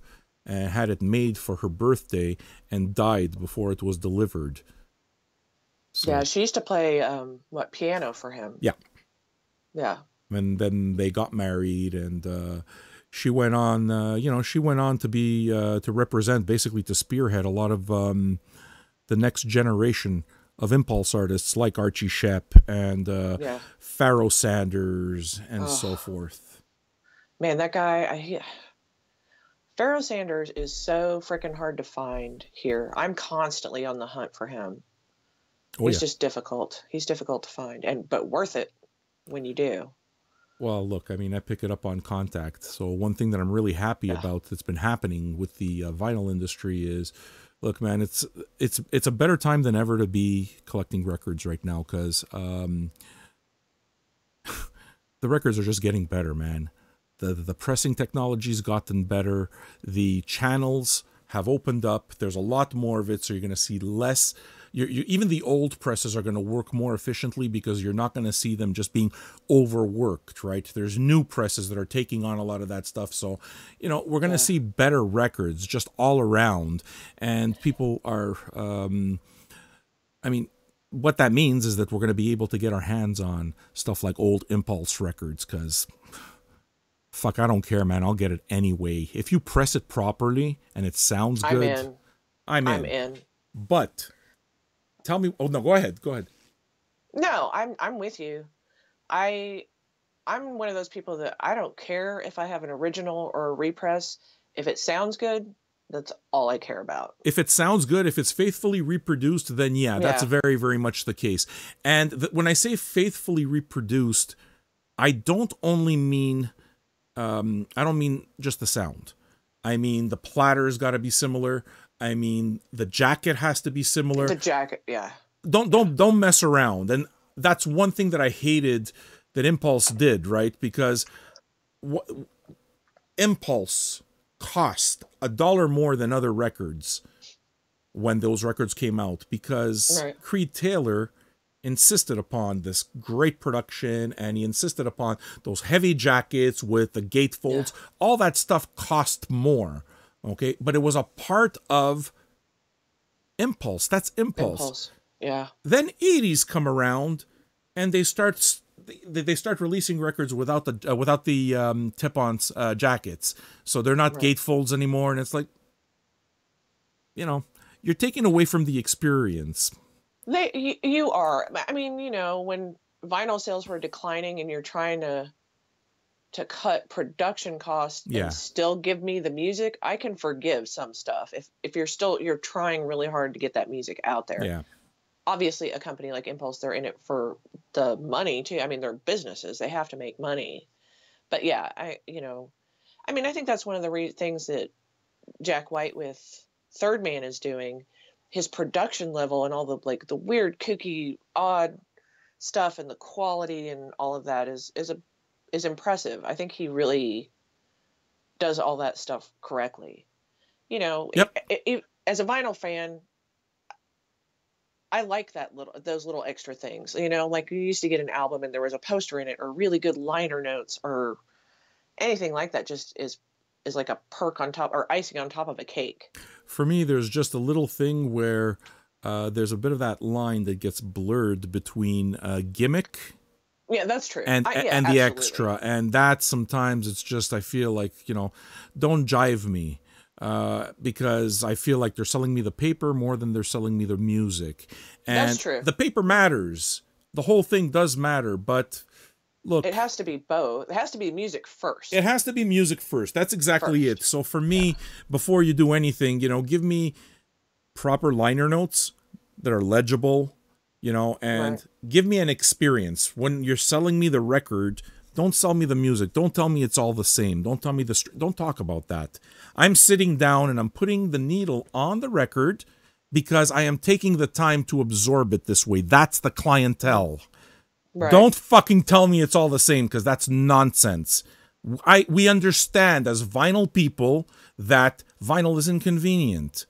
and had it made for her birthday and died before it was delivered. So, Yeah, she used to play piano for him. yeah. Yeah. And then they got married, and she went on. She went on to be to represent, basically to spearhead a lot of the next generation of impulse artists like Archie Shepp and Yeah. Pharoah Sanders and so forth. Man, that guy, Pharoah Sanders is so freaking hard to find here. I'm constantly on the hunt for him. Oh, He's yeah. just difficult. He's difficult to find, but worth it when you do. Well, look, I mean, I pick it up on contact. So one thing that I'm really happy Yeah. about that's been happening with the vinyl industry is, look, man, it's a better time than ever to be collecting records right now, because the records are just getting better, man. The pressing technology's gotten better. The channels have opened up. There's a lot more of it, so you're going to see less. Even the old presses are going to work more efficiently because you're not going to see them just being overworked, right? There's new presses that are taking on a lot of that stuff. So, we're going to see better records just all around. And people are, I mean, what that means is that we're going to be able to get our hands on stuff like old Impulse records, because fuck, I don't care, man. I'll get it anyway. If you press it properly and it sounds good, I'm in. But tell me. Oh no, go ahead. No, I'm with you. I'm one of those people that I don't care if I have an original or a repress. If it sounds good, that's all I care about. If it sounds good, if it's faithfully reproduced, then yeah, that's very, very much the case. And when I say faithfully reproduced, I don't only mean, I don't mean just the sound. I mean, the platter's got to be similar. I mean, the jacket has to be similar. The jacket, yeah. Don't mess around. And that's one thing that I hated that Impulse did, right? Because Impulse cost $1 more than other records when those records came out, because Creed Taylor insisted upon this great production, and he insisted upon those heavy jackets with the gatefolds. All that stuff cost more, okay? But it was a part of Impulse. That's Impulse. Yeah. Then 80s come around, and they start releasing records without the tip-on jackets, so they're not gatefolds anymore, and it's like, you're taking away from the experience. You are. I mean, when vinyl sales were declining and you're trying to cut production costs and still give me the music, I can forgive some stuff if you're trying really hard to get that music out there. Yeah. Obviously, a company like Impulse, they're in it for the money too. I mean, they're businesses; they have to make money. But yeah, I think that's one of the things that Jack White with Third Man is doing. His production level and all the weird, kooky, odd stuff and the quality and all of that is impressive. I think he really does all that stuff correctly. As a vinyl fan, I like those little extra things. Like you used to get an album and there was a poster in it or really good liner notes or anything like that. Just is like a perk on top or icing on top of a cake. For me, there's just a little thing where there's a bit of that line that gets blurred between gimmick. Yeah, that's true. And the extra. And that sometimes it's just, I feel like, don't jive me. Because I feel like they're selling me the paper more than they're selling me the music. And that's true. The paper matters. The whole thing does matter, but look, it has to be both. It has to be music first. It has to be music first. That's exactly it. So for me, before you do anything, give me proper liner notes that are legible, and Right. give me an experience. When you're selling me the record, don't sell me the music. Don't tell me it's all the same. Don't tell me don't talk about that. I'm sitting down and I'm putting the needle on the record because I am taking the time to absorb it this way. That's the clientele. Right. Don't fucking tell me it's all the same, because that's nonsense. We understand as vinyl people that vinyl is inconvenient.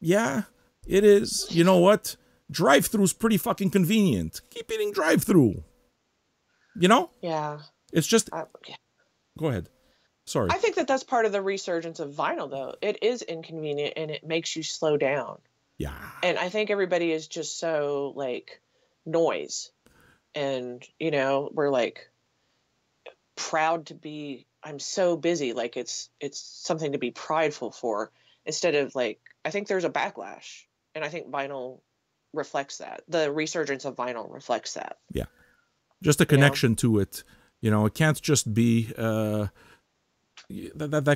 Yeah, it is. You know what? Drive-through's pretty fucking convenient. Keep eating drive-through. Yeah. It's just. I, Go ahead. Sorry. I think that that's part of the resurgence of vinyl, though. It is inconvenient and it makes you slow down. Yeah. And I think everybody is just so like noise. And, we're like proud to be, I'm so busy. Like it's something to be prideful for, instead of like, I think there's a backlash. And I think vinyl reflects that. The resurgence of vinyl reflects that. Yeah. Just a connection to it. It can't just be that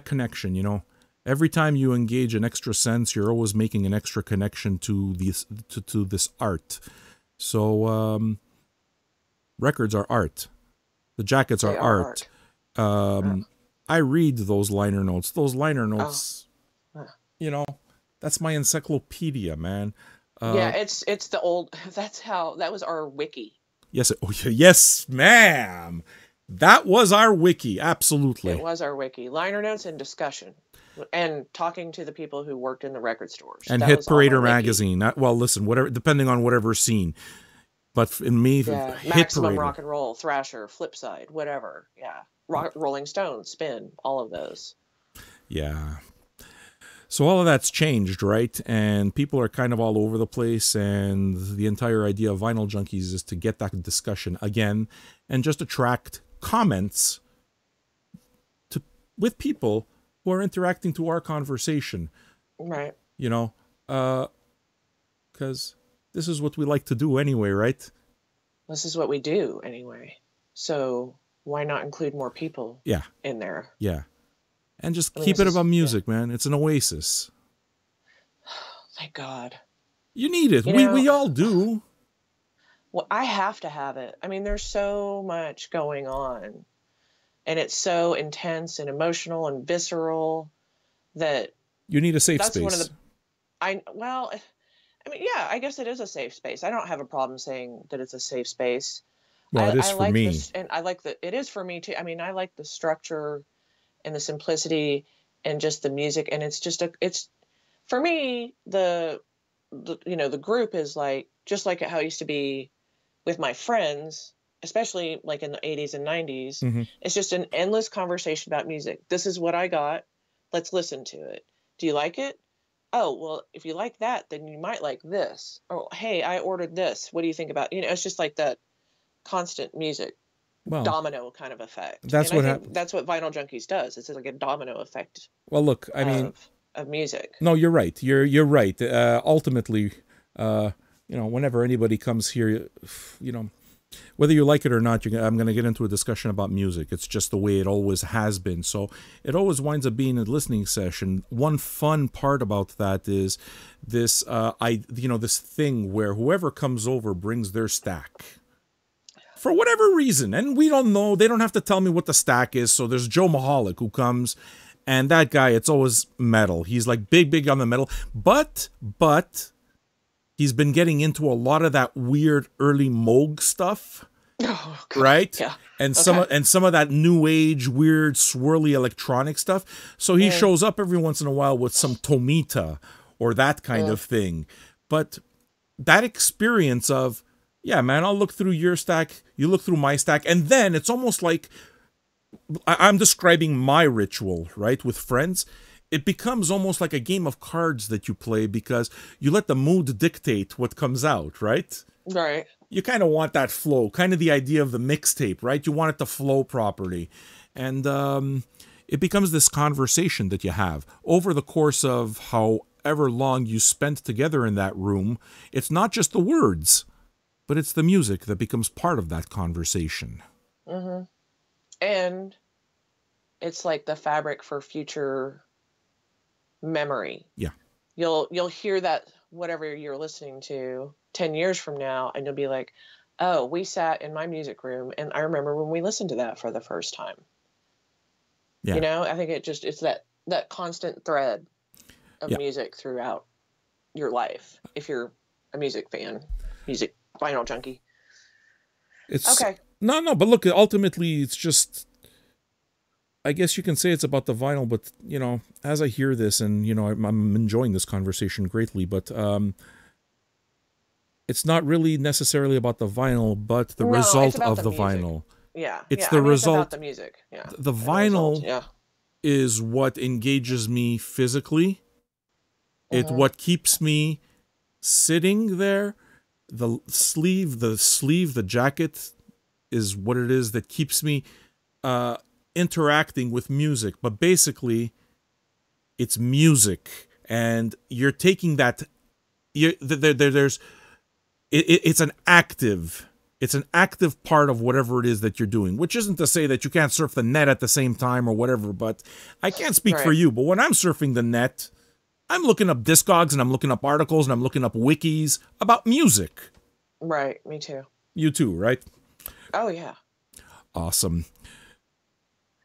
connection. Every time you engage an extra sense, you're always making an extra connection to this art. So records are art. The jackets They are are art. art. I read those liner notes. Those liner notes, Oh. That's my encyclopedia, man. Yeah, it's the old. That was our wiki. Yes, yes, ma'am. That was our wiki, absolutely. It was our wiki. Liner notes and discussion, and talking to the people who worked in the record stores. And That Hit was all my Parader wiki. magazine. Well, listen, whatever, depending on whatever scene. But in me, Yeah, Hit Maximum Parader. Rock and Roll, Thrasher, Flipside, whatever. Yeah, Rolling Stone, Spin, all of those. Yeah. So all of that's changed, right? And people are kind of all over the place. And the entire idea of Vinyl Junkies is to get that discussion again and just attract comments with people who are interacting to our conversation. Right. Because this is what we like to do anyway, right? This is what we do anyway. So why not include more people in there? Yeah. And just keep it about music, man. It's an oasis. Thank God. You need it. We all do. Well, I have to have it. I mean, there's so much going on. And it's so intense and emotional and visceral that you need a safe that's space. One of the I mean, yeah, I guess it is a safe space. I don't have a problem saying that it's a safe space. Well, it is for me. And I like it is for me too. I mean, I like the structure and the simplicity and just the music, and it's just it's for me the group is like just like how it used to be with my friends, especially like in the 80s and 90s. Mm-hmm. It's just an endless conversation about music. This is what I got. Let's listen to it. Do you like it? Oh, well, if you like that, then you might like this. Or, hey, I ordered this. What do you think about, it's just like that constant music domino kind of effect. That's and what I think that's what Vinyl Junkies does. It's like a domino effect. Well, look, I mean, of music. No, you're right. You're right. Ultimately, whenever anybody comes here, whether you like it or not, I'm going to get into a discussion about music. It's just the way it always has been. So it always winds up being a listening session. One fun part about that is this, this thing where whoever comes over brings their stack. For whatever reason, and we don't know, they don't have to tell me what the stack is. So there's Joe Mahalik who comes, and that guy, it's always metal. He's like big on the metal, but he's been getting into a lot of that weird early Moog stuff, right? Yeah, and some of that new age weird swirly electronic stuff. So he shows up every once in a while with some Tomita or that kind of thing. But that experience of, yeah, man, I'll look through your stack, you look through my stack, and then it's almost like I'm describing my ritual, right, with friends. It becomes almost like a game of cards that you play because you let the mood dictate what comes out, right? Right. You kind of want that flow, kind of the idea of the mixtape, right? You want it to flow properly. And it becomes this conversation that you have over the course of however long you spent together in that room. It's not just the words, but it's the music that becomes part of that conversation. Mm-hmm. And it's like the fabric for future memory. Yeah. You'll hear that whatever you're listening to 10 years from now, and you'll be like, oh, we sat in my music room, and I remember when we listened to that for the first time. Yeah. You know, I think it's that constant thread of music throughout your life, if you're a music fan, music vinyl junkie. It's okay. No, but look, ultimately, it's just, I guess you can say it's about the vinyl, but, you know, as I hear this, and, you know, I'm enjoying this conversation greatly, but it's not really necessarily about the vinyl, but the result of the vinyl. Yeah. It's the result. It's about the music. Yeah. The vinyl is what engages me physically. It's what keeps me sitting there. The sleeve, the jacket is what it is that keeps me interacting with music. But basically, it's music, and you're taking that. It's an active part of whatever it is that you're doing, which isn't to say that you can't surf the net at the same time or whatever, but I can't speak for you. But when I'm surfing the net, I'm looking up Discogs, and I'm looking up articles, and I'm looking up wikis about music. Right, me too. You too, right? Oh, yeah. Awesome.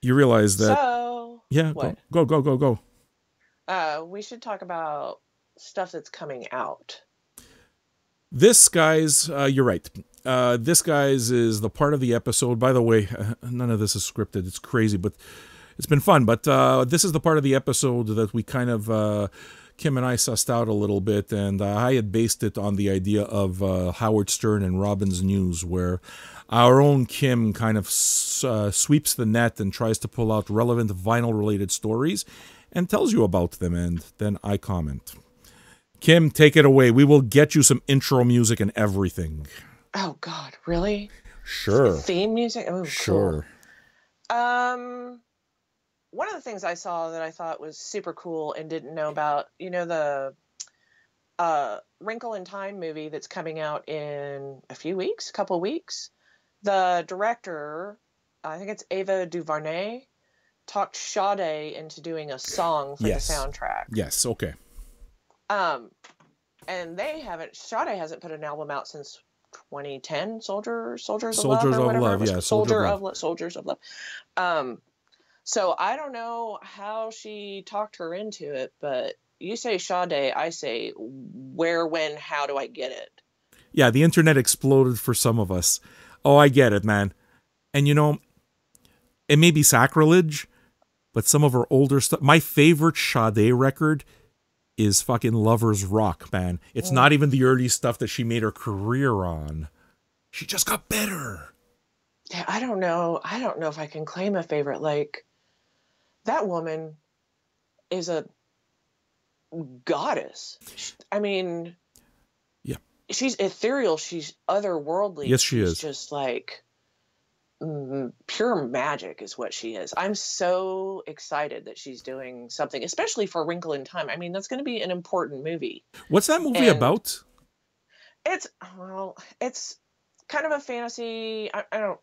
You realize that... So... Yeah, what? Go. We should talk about stuff that's coming out. This, guys, you're right. This, guys, is the part of the episode. By the way, none of this is scripted. It's crazy, but it's been fun. But this is the part of the episode that we kind of, Kim and I sussed out a little bit, and I had based it on the idea of Howard Stern and Robin's News, where our own Kim kind of sweeps the net and tries to pull out relevant vinyl-related stories and tells you about them, and then I comment. Kim, take it away. We will get you some intro music and everything. Oh, God, really? Sure. Theme music? Oh, sure. Cool. One of the things I saw that I thought was super cool and didn't know about, you know, the Wrinkle in Time movie that's coming out in a couple weeks. The director, I think it's Ava DuVernay, talked Sade into doing a song for the soundtrack. Yes, okay. And Sade hasn't put an album out since 2010, Soldiers of Love, Soldiers of Love. So I don't know how she talked her into it, but you say Sade, I say where, when, how do I get it? Yeah, the internet exploded for some of us. Oh, I get it, man. And you know, it may be sacrilege, but some of her older stuff, my favorite Sade record is fucking Lovers Rock, man. It's not even the early stuff that she made her career on. She just got better. Yeah, I don't know if I can claim a favorite. Like, that woman is a goddess. I mean, yeah, she's ethereal. She's otherworldly. Yes, she is. Just like pure magic is what she is. I'm so excited that she's doing something, especially for Wrinkle in Time. I mean, that's going to be an important movie. What's that movie about? It's kind of a fantasy. I don't.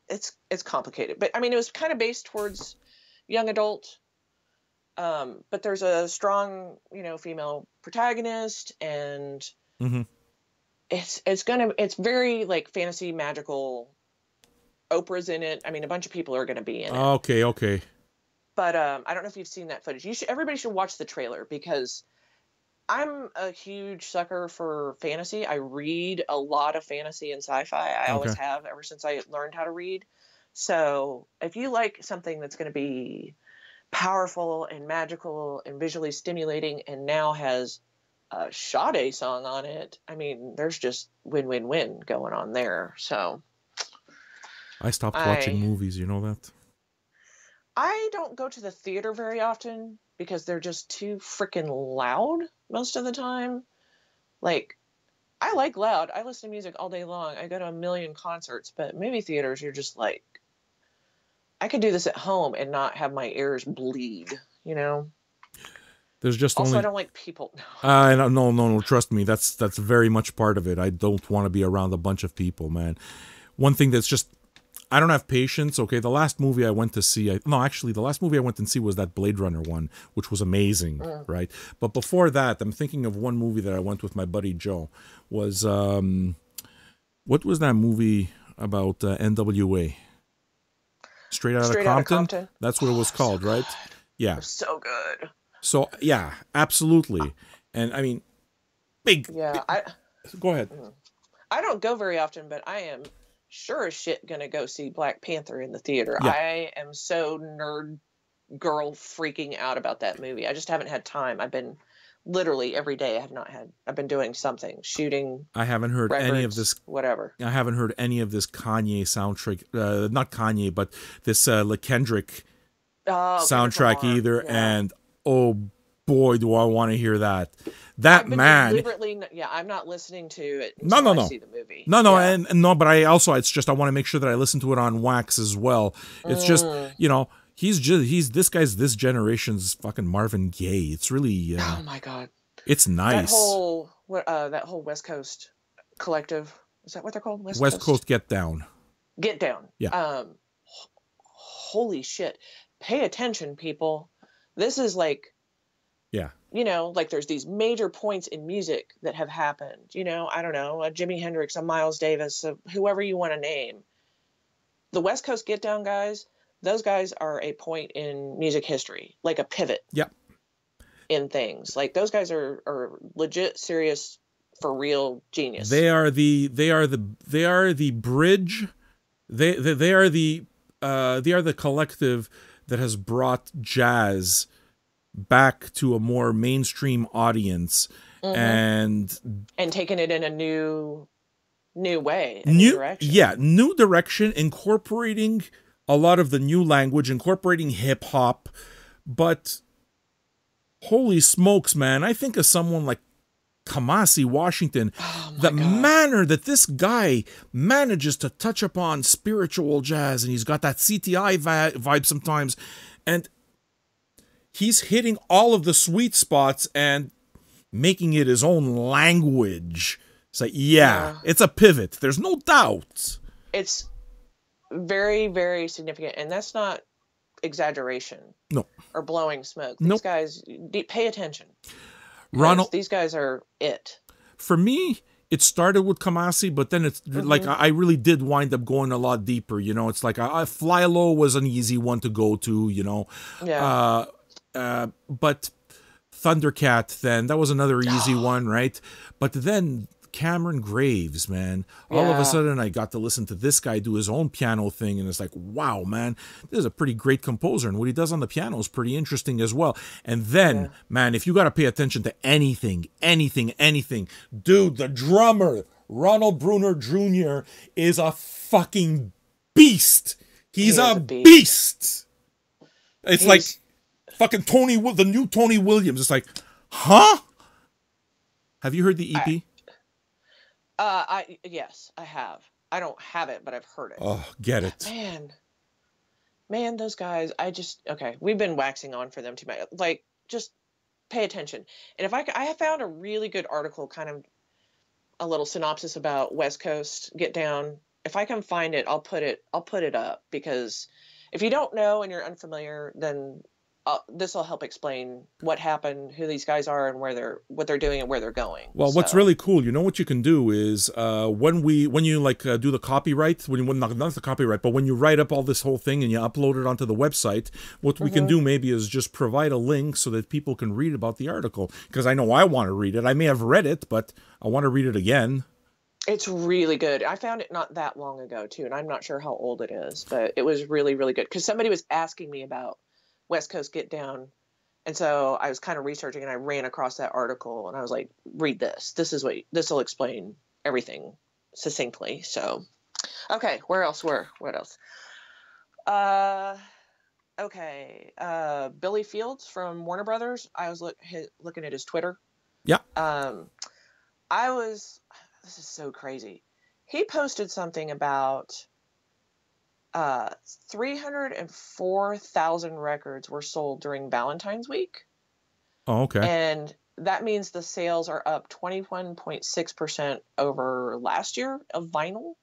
It's complicated, but I mean, it was kind of based towards young adult. But there's a strong, female protagonist, and it's very like fantasy, magical. Oprah's in it. I mean, a bunch of people are going to be in it. Okay. But I don't know if you've seen that footage. Everybody should watch the trailer, because I'm a huge sucker for fantasy. I read a lot of fantasy and sci-fi. I always have, ever since I learned how to read. So if you like something that's going to be powerful and magical and visually stimulating, and now has a Sade song on it, I mean, there's just win-win-win going on there. So I stopped watching movies, you know that? I don't go to the theater very often because they're just too freaking loud most of the time. Like, I like loud. I listen to music all day long. I go to a million concerts, but movie theaters, you're just like, I could do this at home and not have my ears bleed, There's just also, only... I don't like people. No, trust me, that's very much part of it. I don't want to be around a bunch of people, man. One thing that's just... I don't have patience. Okay, the last movie I went to see, no, actually, the last movie I went to see was that Blade Runner one, which was amazing, right? But before that, I'm thinking of one movie that I went with my buddy Joe. Was what was that movie about NWA? Straight Outta Straight Outta Compton. Compton. That's what it was called, So right? good. Yeah. So good. So yeah, absolutely. And I mean, big. Yeah, Go ahead. I don't go very often, but I am sure as shit gonna go see Black Panther in the theater. Yeah. I am so nerd girl freaking out about that movie. I just haven't had time. I've been literally every day. I've been doing something, shooting. I haven't heard records, any of this. Whatever. I haven't heard any of this Kanye soundtrack. Not Kanye, but this Kendrick soundtrack either. Yeah. And oh boy, do I want to hear that. That I've been man. Deliberately, I'm not listening to it No. I see the movie. No, Yeah. and no, but it's just I want to make sure that I listen to it on wax as well. It's just, he's this guy's this generation's fucking Marvin Gaye. It's really oh my god. It's nice. That whole West Coast collective, is that what they're called? West Coast Get Down. Get Down. Yeah. Holy shit. Pay attention, people. This is like, yeah. Like there's these major points in music that have happened. I don't know, a Jimi Hendrix, a Miles Davis, whoever you want to name. The West Coast Get Down guys, those guys are a point in music history, like a pivot. Yep. In things. Like those guys are legit, serious, for real genius. They are the bridge. They are the collective that has brought jazz back to a more mainstream audience and taken it in a new way, new direction. Yeah, new direction, incorporating a lot of the new language, incorporating hip hop, but holy smokes, man, I think of someone like Kamasi Washington, the manner that this guy manages to touch upon spiritual jazz, and he's got that CTI vibe sometimes, and he's hitting all of the sweet spots and making it his own language. It's like, it's a pivot. There's no doubt. It's very, very significant, and that's not exaggeration. No. Or blowing smoke. These guys, pay attention. Ronald, these guys are it. For me, it started with Kamasi, but then it's like I really did wind up going a lot deeper. It's like Fly Low was an easy one to go to. Yeah. But Thundercat, then that was another easy one, right? But then Cameron Graves, man, all of a sudden I got to listen to this guy do his own piano thing, and it's like, wow, man, this is a pretty great composer, and what he does on the piano is pretty interesting as well. And then, man, if you got to pay attention to anything, dude, the drummer, Ronald Bruner Jr., is a fucking beast. He's a beast. It's like fucking the new Tony Williams. It's like, huh? Have you heard the EP? Yes, I have. I don't have it, but I've heard it. Oh, get it. Man, those guys, we've been waxing on for them too much. Like, just pay attention. And if I have found a really good article, kind of a little synopsis about West Coast Get Down. If I can find it, I'll put it up, because if you don't know and you're unfamiliar, then this will help explain what happened, who these guys are, and what they're doing and where they're going. Well, what's really cool, what you can do is when you do the copyright, not the copyright, but when you write up all this whole thing and you upload it onto the website, what we can do maybe is just provide a link so that people can read about the article. Because I know I want to read it. I may have read it, but I want to read it again. It's really good. I found it not that long ago too, and I'm not sure how old it is, but it was really, really good. Because somebody was asking me about West Coast Get Down, and so I was kind of researching, and I ran across that article, and I was like, read this. This will explain everything succinctly. So, okay, what else? Okay, Billy Fields from Warner Brothers. I was looking at his Twitter. Yeah. This is so crazy. He posted something about 304,000 records were sold during Valentine's Week. Oh, okay. And that means the sales are up 21.6% over last year of vinyl.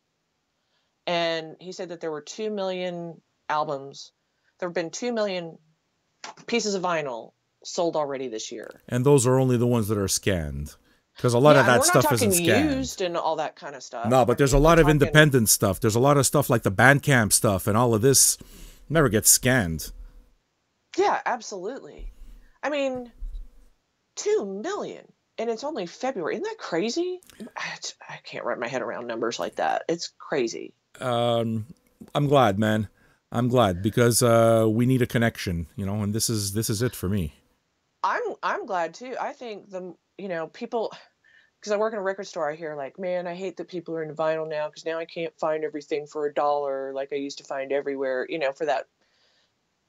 And he said that there were 2 million albums. There have been 2 million pieces of vinyl sold already this year. And those are only the ones that are scanned. Because a lot of that stuff isn't scanned. We're not talking used and all that kind of stuff. No, but there's a lot of independent stuff. There's a lot of stuff like the Bandcamp stuff and all of this never gets scanned. Yeah, absolutely. I mean, 2 million, and it's only February. Isn't that crazy? I can't wrap my head around numbers like that. It's crazy. I'm glad, man. I'm glad because we need a connection, you know, and this is it for me. I'm glad too. I think people, because I work in a record store, I hear like, man, I hate that people are into vinyl now because now I can't find everything for $1 like I used to find everywhere, for that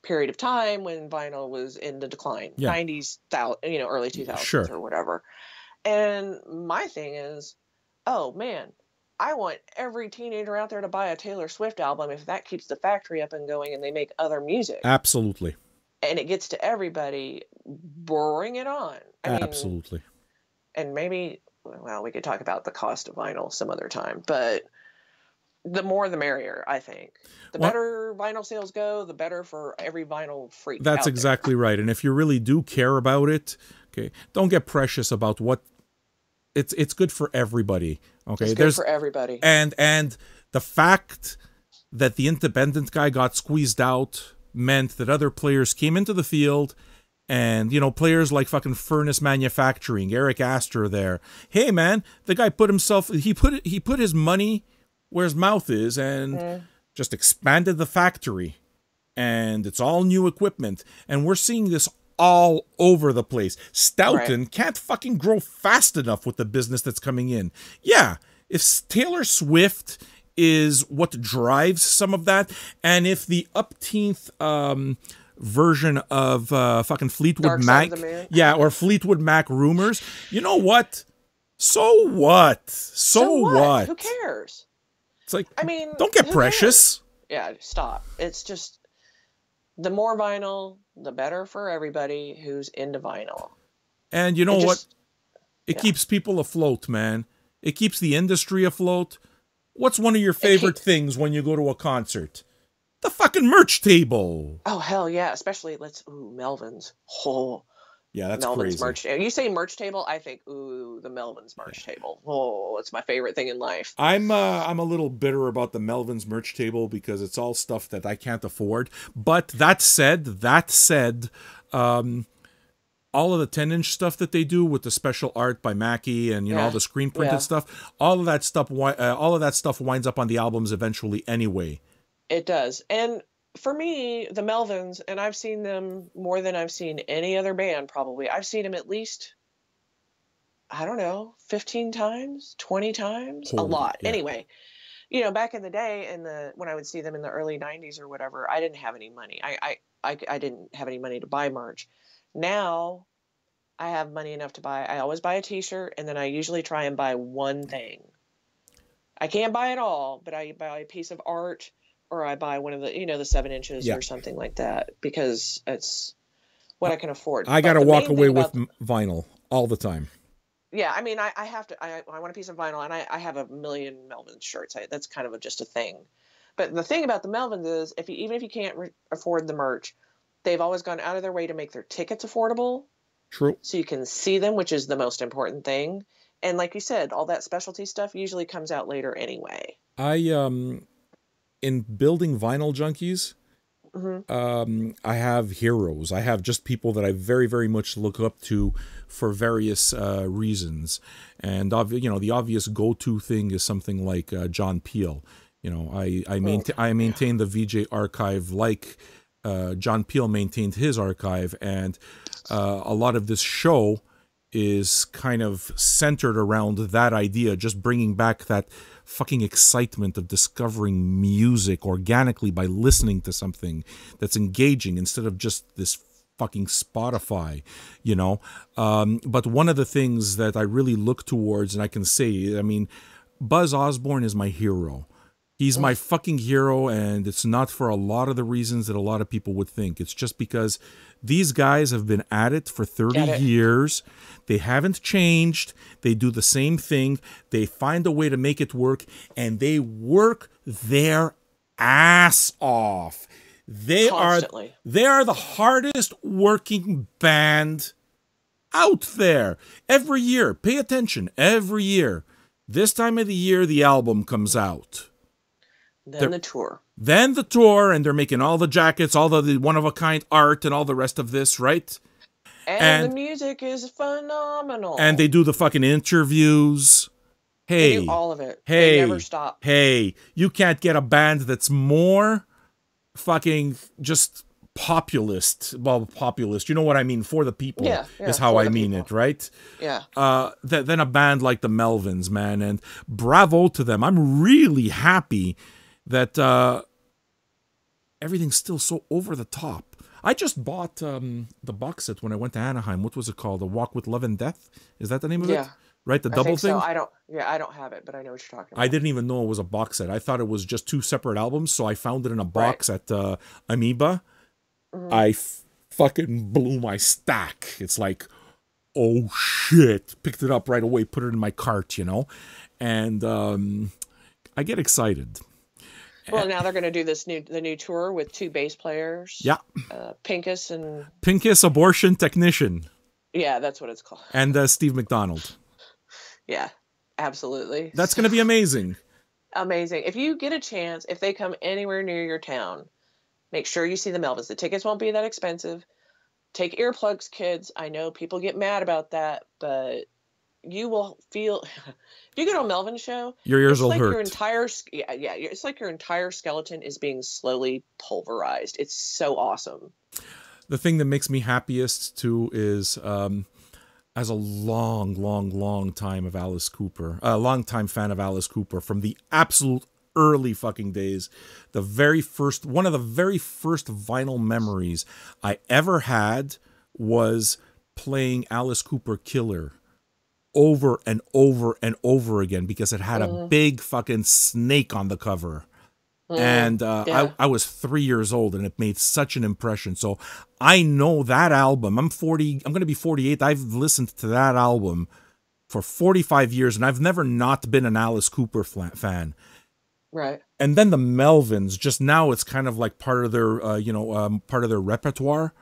period of time when vinyl was in the decline, 90s, early 2000s or whatever. And my thing is, oh man, I want every teenager out there to buy a Taylor Swift album if that keeps the factory up and going and they make other music. Absolutely. And it gets to everybody. Bring it on. Absolutely. And maybe, well, we could talk about the cost of vinyl some other time, but the more the merrier, I think. The better vinyl sales go, the better for every vinyl freak. That's exactly right. And if you really do care about it, okay, don't get precious about what it's good for everybody. Okay, it's good for everybody. And the fact that the independent guy got squeezed out meant that other players came into the field, and players like fucking Furnace Manufacturing, Eric Astor there. Hey man, the guy put his money where his mouth is and just expanded the factory, and it's all new equipment, and we're seeing this all over the place. Stoughton can't fucking grow fast enough with the business that's coming in. Yeah, if Taylor Swift is what drives some of that, and if the upteenth version of fucking Fleetwood Mac, or Fleetwood Mac rumors, you know what? So what? So what? Who cares? It's like, don't get precious. Yeah, stop. It's just, the more vinyl, the better for everybody who's into vinyl. And you know what? It keeps people afloat, man. It keeps the industry afloat. What's one of your favorite things when you go to a concert? The fucking merch table. Oh, hell yeah. Especially, Melvin's. Oh. Yeah, that's Melvin's crazy. merch table. You say merch table, I think, the Melvin's merch table. Oh, it's my favorite thing in life. I'm a little bitter about the Melvin's merch table because it's all stuff that I can't afford. But that said, all of the 10-inch stuff that they do with the special art by Mackie and all the screen printed stuff, all of that stuff winds up on the albums eventually anyway. It does. And for me, the Melvins, and I've seen them more than I've seen any other band probably. I've seen them at least, I don't know, 15 times, 20 times, a lot. Yeah. Anyway, back in the day, when I would see them in the early 90s or whatever, I didn't have any money. I didn't have any money to buy merch. Now I have money enough to buy. I always buy a t-shirt, and then I usually try and buy one thing. I can't buy it all, but I buy a piece of art, or I buy one of the, the 7 inches or something like that, because it's what I can afford. I got to walk away with vinyl all the time. Yeah, I have to. I want a piece of vinyl, and I have a million Melvin shirts. That's kind of just a thing. But the thing about the Melvins is, even if you can't afford the merch, they've always gone out of their way to make their tickets affordable. True. So you can see them, which is the most important thing. And like you said, all that specialty stuff usually comes out later anyway. In building Vinyl Junkies, I have heroes. I have just people that I very, very much look up to for various reasons. And the obvious go-to thing is something like John Peel. I maintain the VJ archive like John Peel maintained his archive, and a lot of this show is kind of centered around that idea, just bringing back that fucking excitement of discovering music organically by listening to something that's engaging instead of just this fucking Spotify, But one of the things that I really look towards, and I can say, Buzz Osborne is my hero. He's my fucking hero, and it's not for a lot of the reasons that a lot of people would think. It's just because these guys have been at it for 30 years. They haven't changed. They do the same thing. They find a way to make it work, and they work their ass off. They are the hardest working band out there. Every year, pay attention, every year. This time of the year, the album comes out. Then the tour. Then the tour, and they're making all the jackets, all the one-of-a-kind art, and all the rest of this, right? And the music is phenomenal. And they do the fucking interviews. Hey. They do all of it. Hey. They never stop. Hey. You can't get a band that's more fucking just populist. Well, populist. You know what I mean? For the people is how I mean it, right? Yeah. Than a band like the Melvins, man. And bravo to them. I'm really happy that everything's still so over the top. I just bought the box set when I went to Anaheim. What was it called? A Walk with Love and Death? Is that the name of it? Right, the double thing? So. I don't have it, but I know what you're talking about. I didn't even know it was a box set. I thought it was just 2 separate albums, so I found it in a box at Amoeba. I fucking blew my stack. It's like, oh shit. Picked it up right away, put it in my cart, and I get excited. Well, now they're going to do the new tour with 2 bass players. Yeah. Pincus, Abortion Technician. Yeah, that's what it's called. And Steve McDonald. Yeah, absolutely. That's going to be amazing. Amazing. If you get a chance, if they come anywhere near your town, make sure you see the Melvins. The tickets won't be that expensive. Take earplugs, kids. I know people get mad about that, but you will feel... If you go to a Melvin show, your ears will hurt. It's like your entire skeleton is being slowly pulverized. It's so awesome. The thing that makes me happiest too is, as a long time of Alice Cooper, a long time fan of Alice Cooper from the absolute early fucking days, one of the very first vinyl memories I ever had was playing Alice Cooper Killer over and over and over again because it had a big fucking snake on the cover. And I was 3 years old, and it made such an impression. So I know that album. I'm going to be 48. I've listened to that album for 45 years, and I've never not been an Alice Cooper fan. Right. And then the Melvins, just now it's kind of like part of their, part of their repertoire.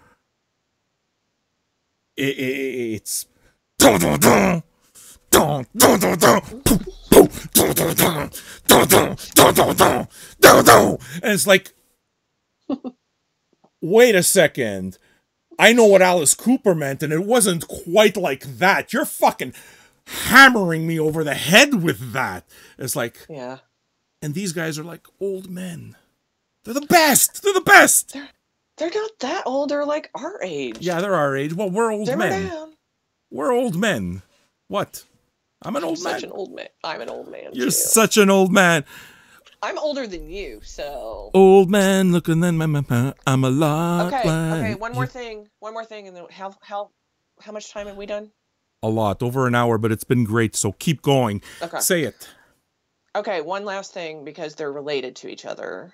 It's... And it's like, wait a second. I know what Alice Cooper meant, and it wasn't quite like that. You're fucking hammering me over the head with that. It's like, yeah. And these guys are like old men. They're the best. They're the best. They're not that old. They're like our age. Yeah, they're our age. Well, we're old men. Down. We're old men. What? I'm an old man. Such an old man. I'm an old man. You're such an old man. I'm older than you, so. Old man, looking at my. I'm a lot. Okay. One more thing, and then how much time have we done? A lot, over an hour, but it's been great. So keep going. Okay. Say it. Okay, one last thing because they're related to each other.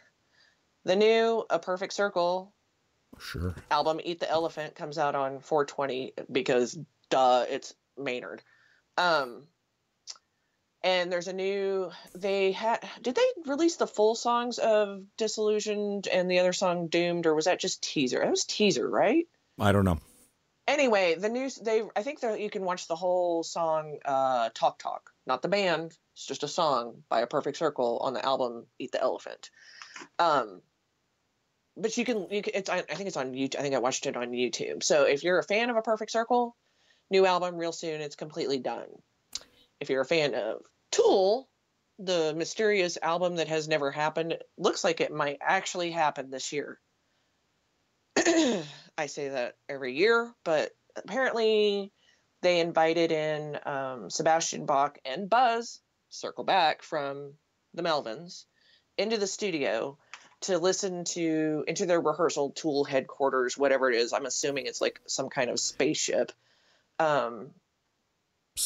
The new A Perfect Circle. Sure. Album Eat the Elephant comes out on 4/20 because it's Maynard. And there's a new, did they release the full songs of Disillusioned and the other song Doomed, or was that just teaser? That was teaser, right? I don't know. Anyway, I think you can watch the whole song, Talk Talk, not the band. It's just a song by A Perfect Circle on the album Eat the Elephant. But I think it's on YouTube. I think I watched it on YouTube. So if you're a fan of A Perfect Circle, new album real soon. It's completely done. If you're a fan of Tool, the mysterious album that has never happened, looks like it might actually happen this year. I say that every year, but apparently they invited in Sebastian Bach and Buzz, circle back from the Melvins, into the studio to listen into their rehearsal Tool headquarters, whatever it is. I'm assuming it's like some kind of spaceship.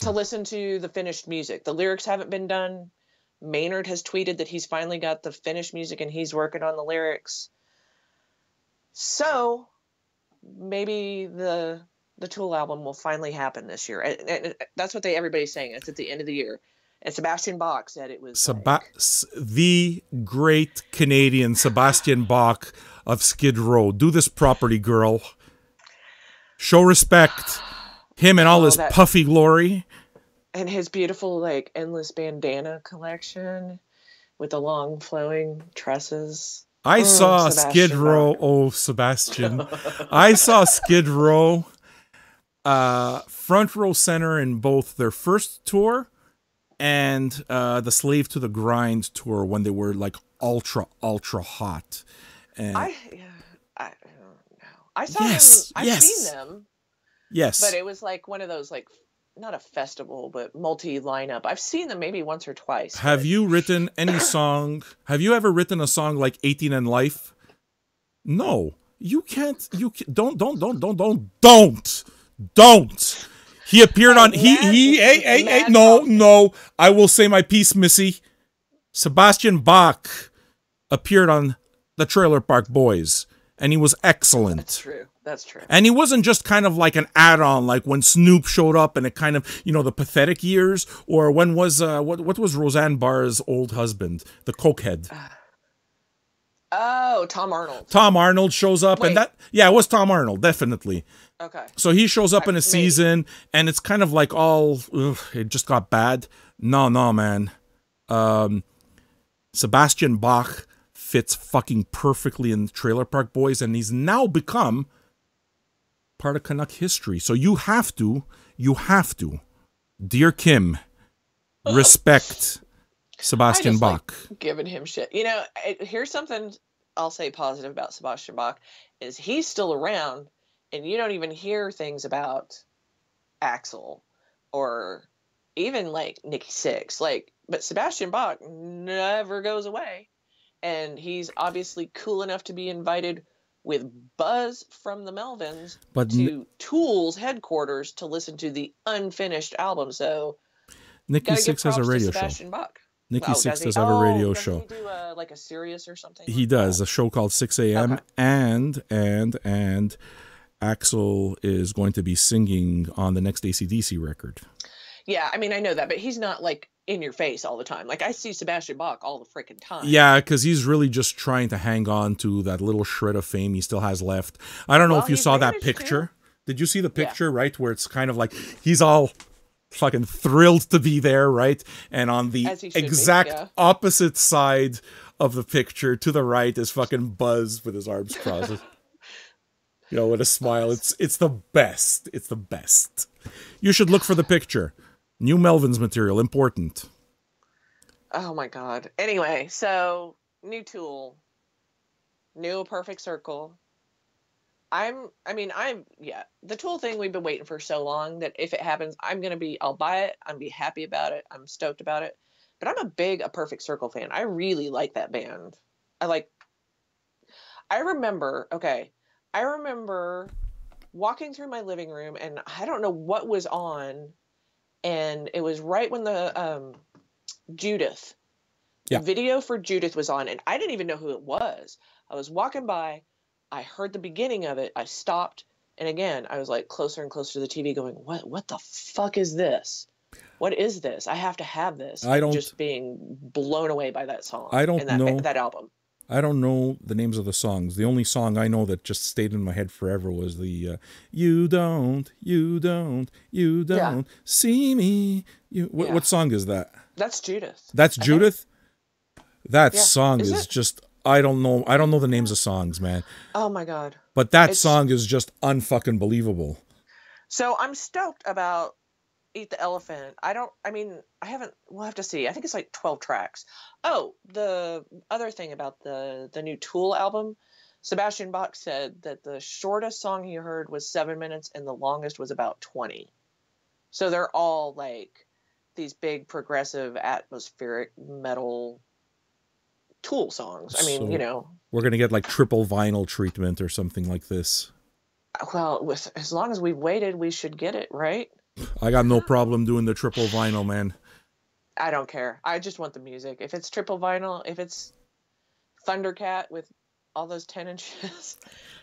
To listen to the finished music. The lyrics haven't been done, Maynard has tweeted that he's finally got the finished music and he's working on the lyrics. So maybe the Tool album will finally happen this year. And that's what everybody's saying. It's at the end of the year. And Sebastian Bach said it was the great Canadian Sebastian Bach of Skid Row. Do this property, girl. Show respect. Him and all his puffy glory. And his beautiful, like, endless bandana collection with the long flowing tresses. I saw Skid Row. Oh, Sebastian. I saw Skid Row front row center in both their first tour and the Slave to the Grind tour when they were like ultra hot. And I don't know. I saw them. I've seen them. Yes. But it was like one of those, like, not a festival, but multi-lineup. I've seen them maybe once or twice. Have you written any song? Have you ever written a song like 18 and Life? No. You can't. You can't, don't. He appeared on no. I will say my piece, Missy. Sebastian Bach appeared on the Trailer Park Boys, and he was excellent. That's true. And he wasn't just kind of like an add-on, like when Snoop showed up and it kind of, you know, the pathetic years, or when was what was Roseanne Barr's old husband, the cokehead? Tom Arnold. Tom Arnold shows up. Wait. And it was Tom Arnold, definitely. Okay. So he shows up in a season, and it's kind of like it just got bad. No, man. Sebastian Bach fits fucking perfectly in Trailer Park Boys, and he's now become part of Canuck history. So you have to, dear Kim, respect Sebastian Bach. Like giving him shit. You know, here's something I'll say positive about Sebastian Bach is he's still around, and you don't even hear things about Axl or even like Nikki Sixx. But Sebastian Bach never goes away, and he's obviously cool enough to be invited with buzz from the Melvins to Tool's headquarters to listen to the unfinished album. So Nikki Sixx has a radio show. Nikki Sixx does have a radio show. Does he do like a Sirius or something? He does a show called 6 a.m. Okay. and Axl is going to be singing on the next AC/DC record. Yeah, I mean, I know that, but he's not like in your face all the time. Like I see Sebastian Bach all the freaking time. Yeah, because he's really just trying to hang on to that little shred of fame he still has left. I don't know if you saw that picture. Did you see the picture, right? Where it's kind of like he's all fucking thrilled to be there, right? And on the exact opposite side of the picture to the right is fucking Buzz with his arms crossed. You know, with a smile. It's the best. It's the best. You should look for the picture. New Melvins material, important. Oh my God. Anyway, so new Tool, new Perfect Circle. The Tool thing we've been waiting for so long that if it happens, I'll buy it. I'll be happy about it. I'm stoked about it. But I'm a Perfect Circle fan. I really like that band. I remember walking through my living room and I don't know what was on. And it was right when the Judith, the video for Judith was on, and I didn't even know who it was. I was walking by, I heard the beginning of it, I stopped, and again, I was like closer and closer to the TV going, what the fuck is this? What is this? I have to have this. Just being blown away by that song. I don't know that album. I don't know the names of the songs. The only song I know that just stayed in my head forever was the You don't see me. What song is that? That's Judith. That's Judith? That song is just, I don't know the names of songs, man. Oh my God. But that song is just unfucking believable. So I'm stoked about Eat the Elephant. We'll have to see. I think it's like 12 tracks. Oh, the other thing about the new Tool album, Sebastian Bach said that the shortest song he heard was 7 minutes and the longest was about 20. So they're all like these big progressive atmospheric metal Tool songs. We're going to get like triple vinyl treatment or something like this. Well, as long as we've waited, we should get it, right? I got no problem doing the triple vinyl, man. I don't care. I just want the music. If it's triple vinyl, if it's Thundercat with all those 10 inches,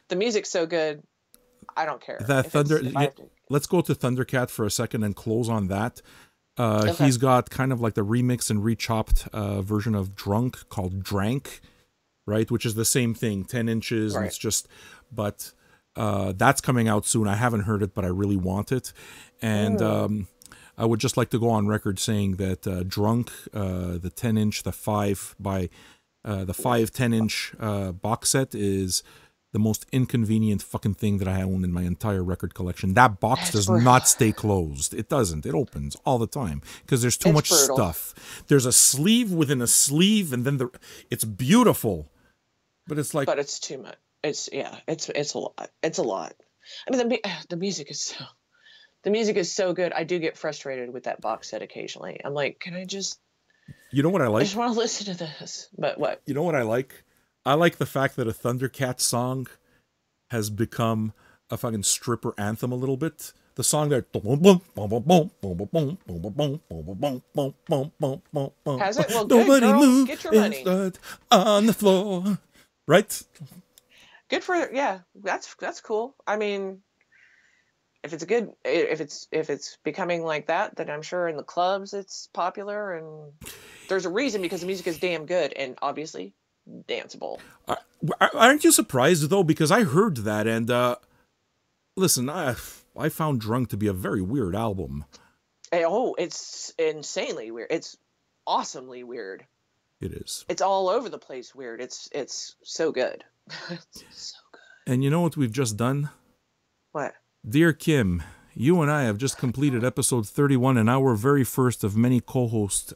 the music's so good. I don't care. That If I have to. let's go to Thundercat for a second and close on that. Okay. He's got kind of like the remix and rechopped version of Drunk called Drank, right? Which is the same thing, 10 inches, and Right. it's just, but that's coming out soon. I haven't heard it, but I really want it. And I would just like to go on record saying that Drunk, the 10-inch, the 10-inch box set is the most inconvenient fucking thing that I own in my entire record collection. That box does not stay closed. It doesn't. It opens all the time because there's too much brutal. stuff. There's a sleeve within a sleeve, and then it's beautiful, but it's like. But it's too much. It's a lot. It's a lot. I mean, the music is so good. I do get frustrated with that box set occasionally. I'm like, can I just? You know what I I like? just want to listen to this. But what? You know what I like? I like the fact that a Thundercat song has become a fucking stripper anthem a little bit. The song that Has it? Well, good, nobody girl. move Get your money. on the floor, right? Good for that's cool. I mean, if it's becoming like that, then I'm sure in the clubs it's popular, and there's a reason because the music is damn good and obviously danceable. Aren't you surprised though? Because I heard that, and listen, I found Drunk to be a very weird album. Oh, it's insanely weird. It's awesomely weird. It is. It's all over the place weird. It's so good. It's so good. And you know what we've just done? What? Dear Kim, you and I have just completed episode 31 and our very first of many co-host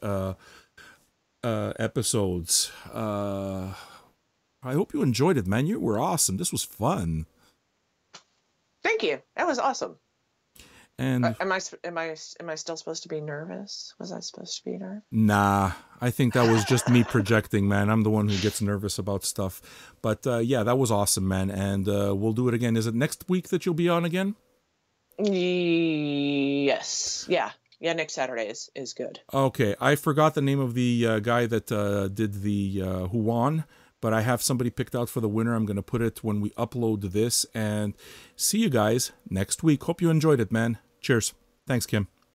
episodes. I hope you enjoyed it, man. You were awesome. This was fun. Thank you. That was awesome. And am I still supposed to be nervous? Was I supposed to be nervous? nah, I think that was just me projecting, man. I'm the one who gets nervous about stuff. But yeah, that was awesome, man. And we'll do it again. Is it next week that you'll be on again? Yes. Yeah. Next Saturday is good. Okay, I forgot the name of the guy that did the who won, but I have somebody picked out for the winner. I'm going to put it when we upload this, and see you guys next week. Hope you enjoyed it, man. Cheers. Thanks, Kim.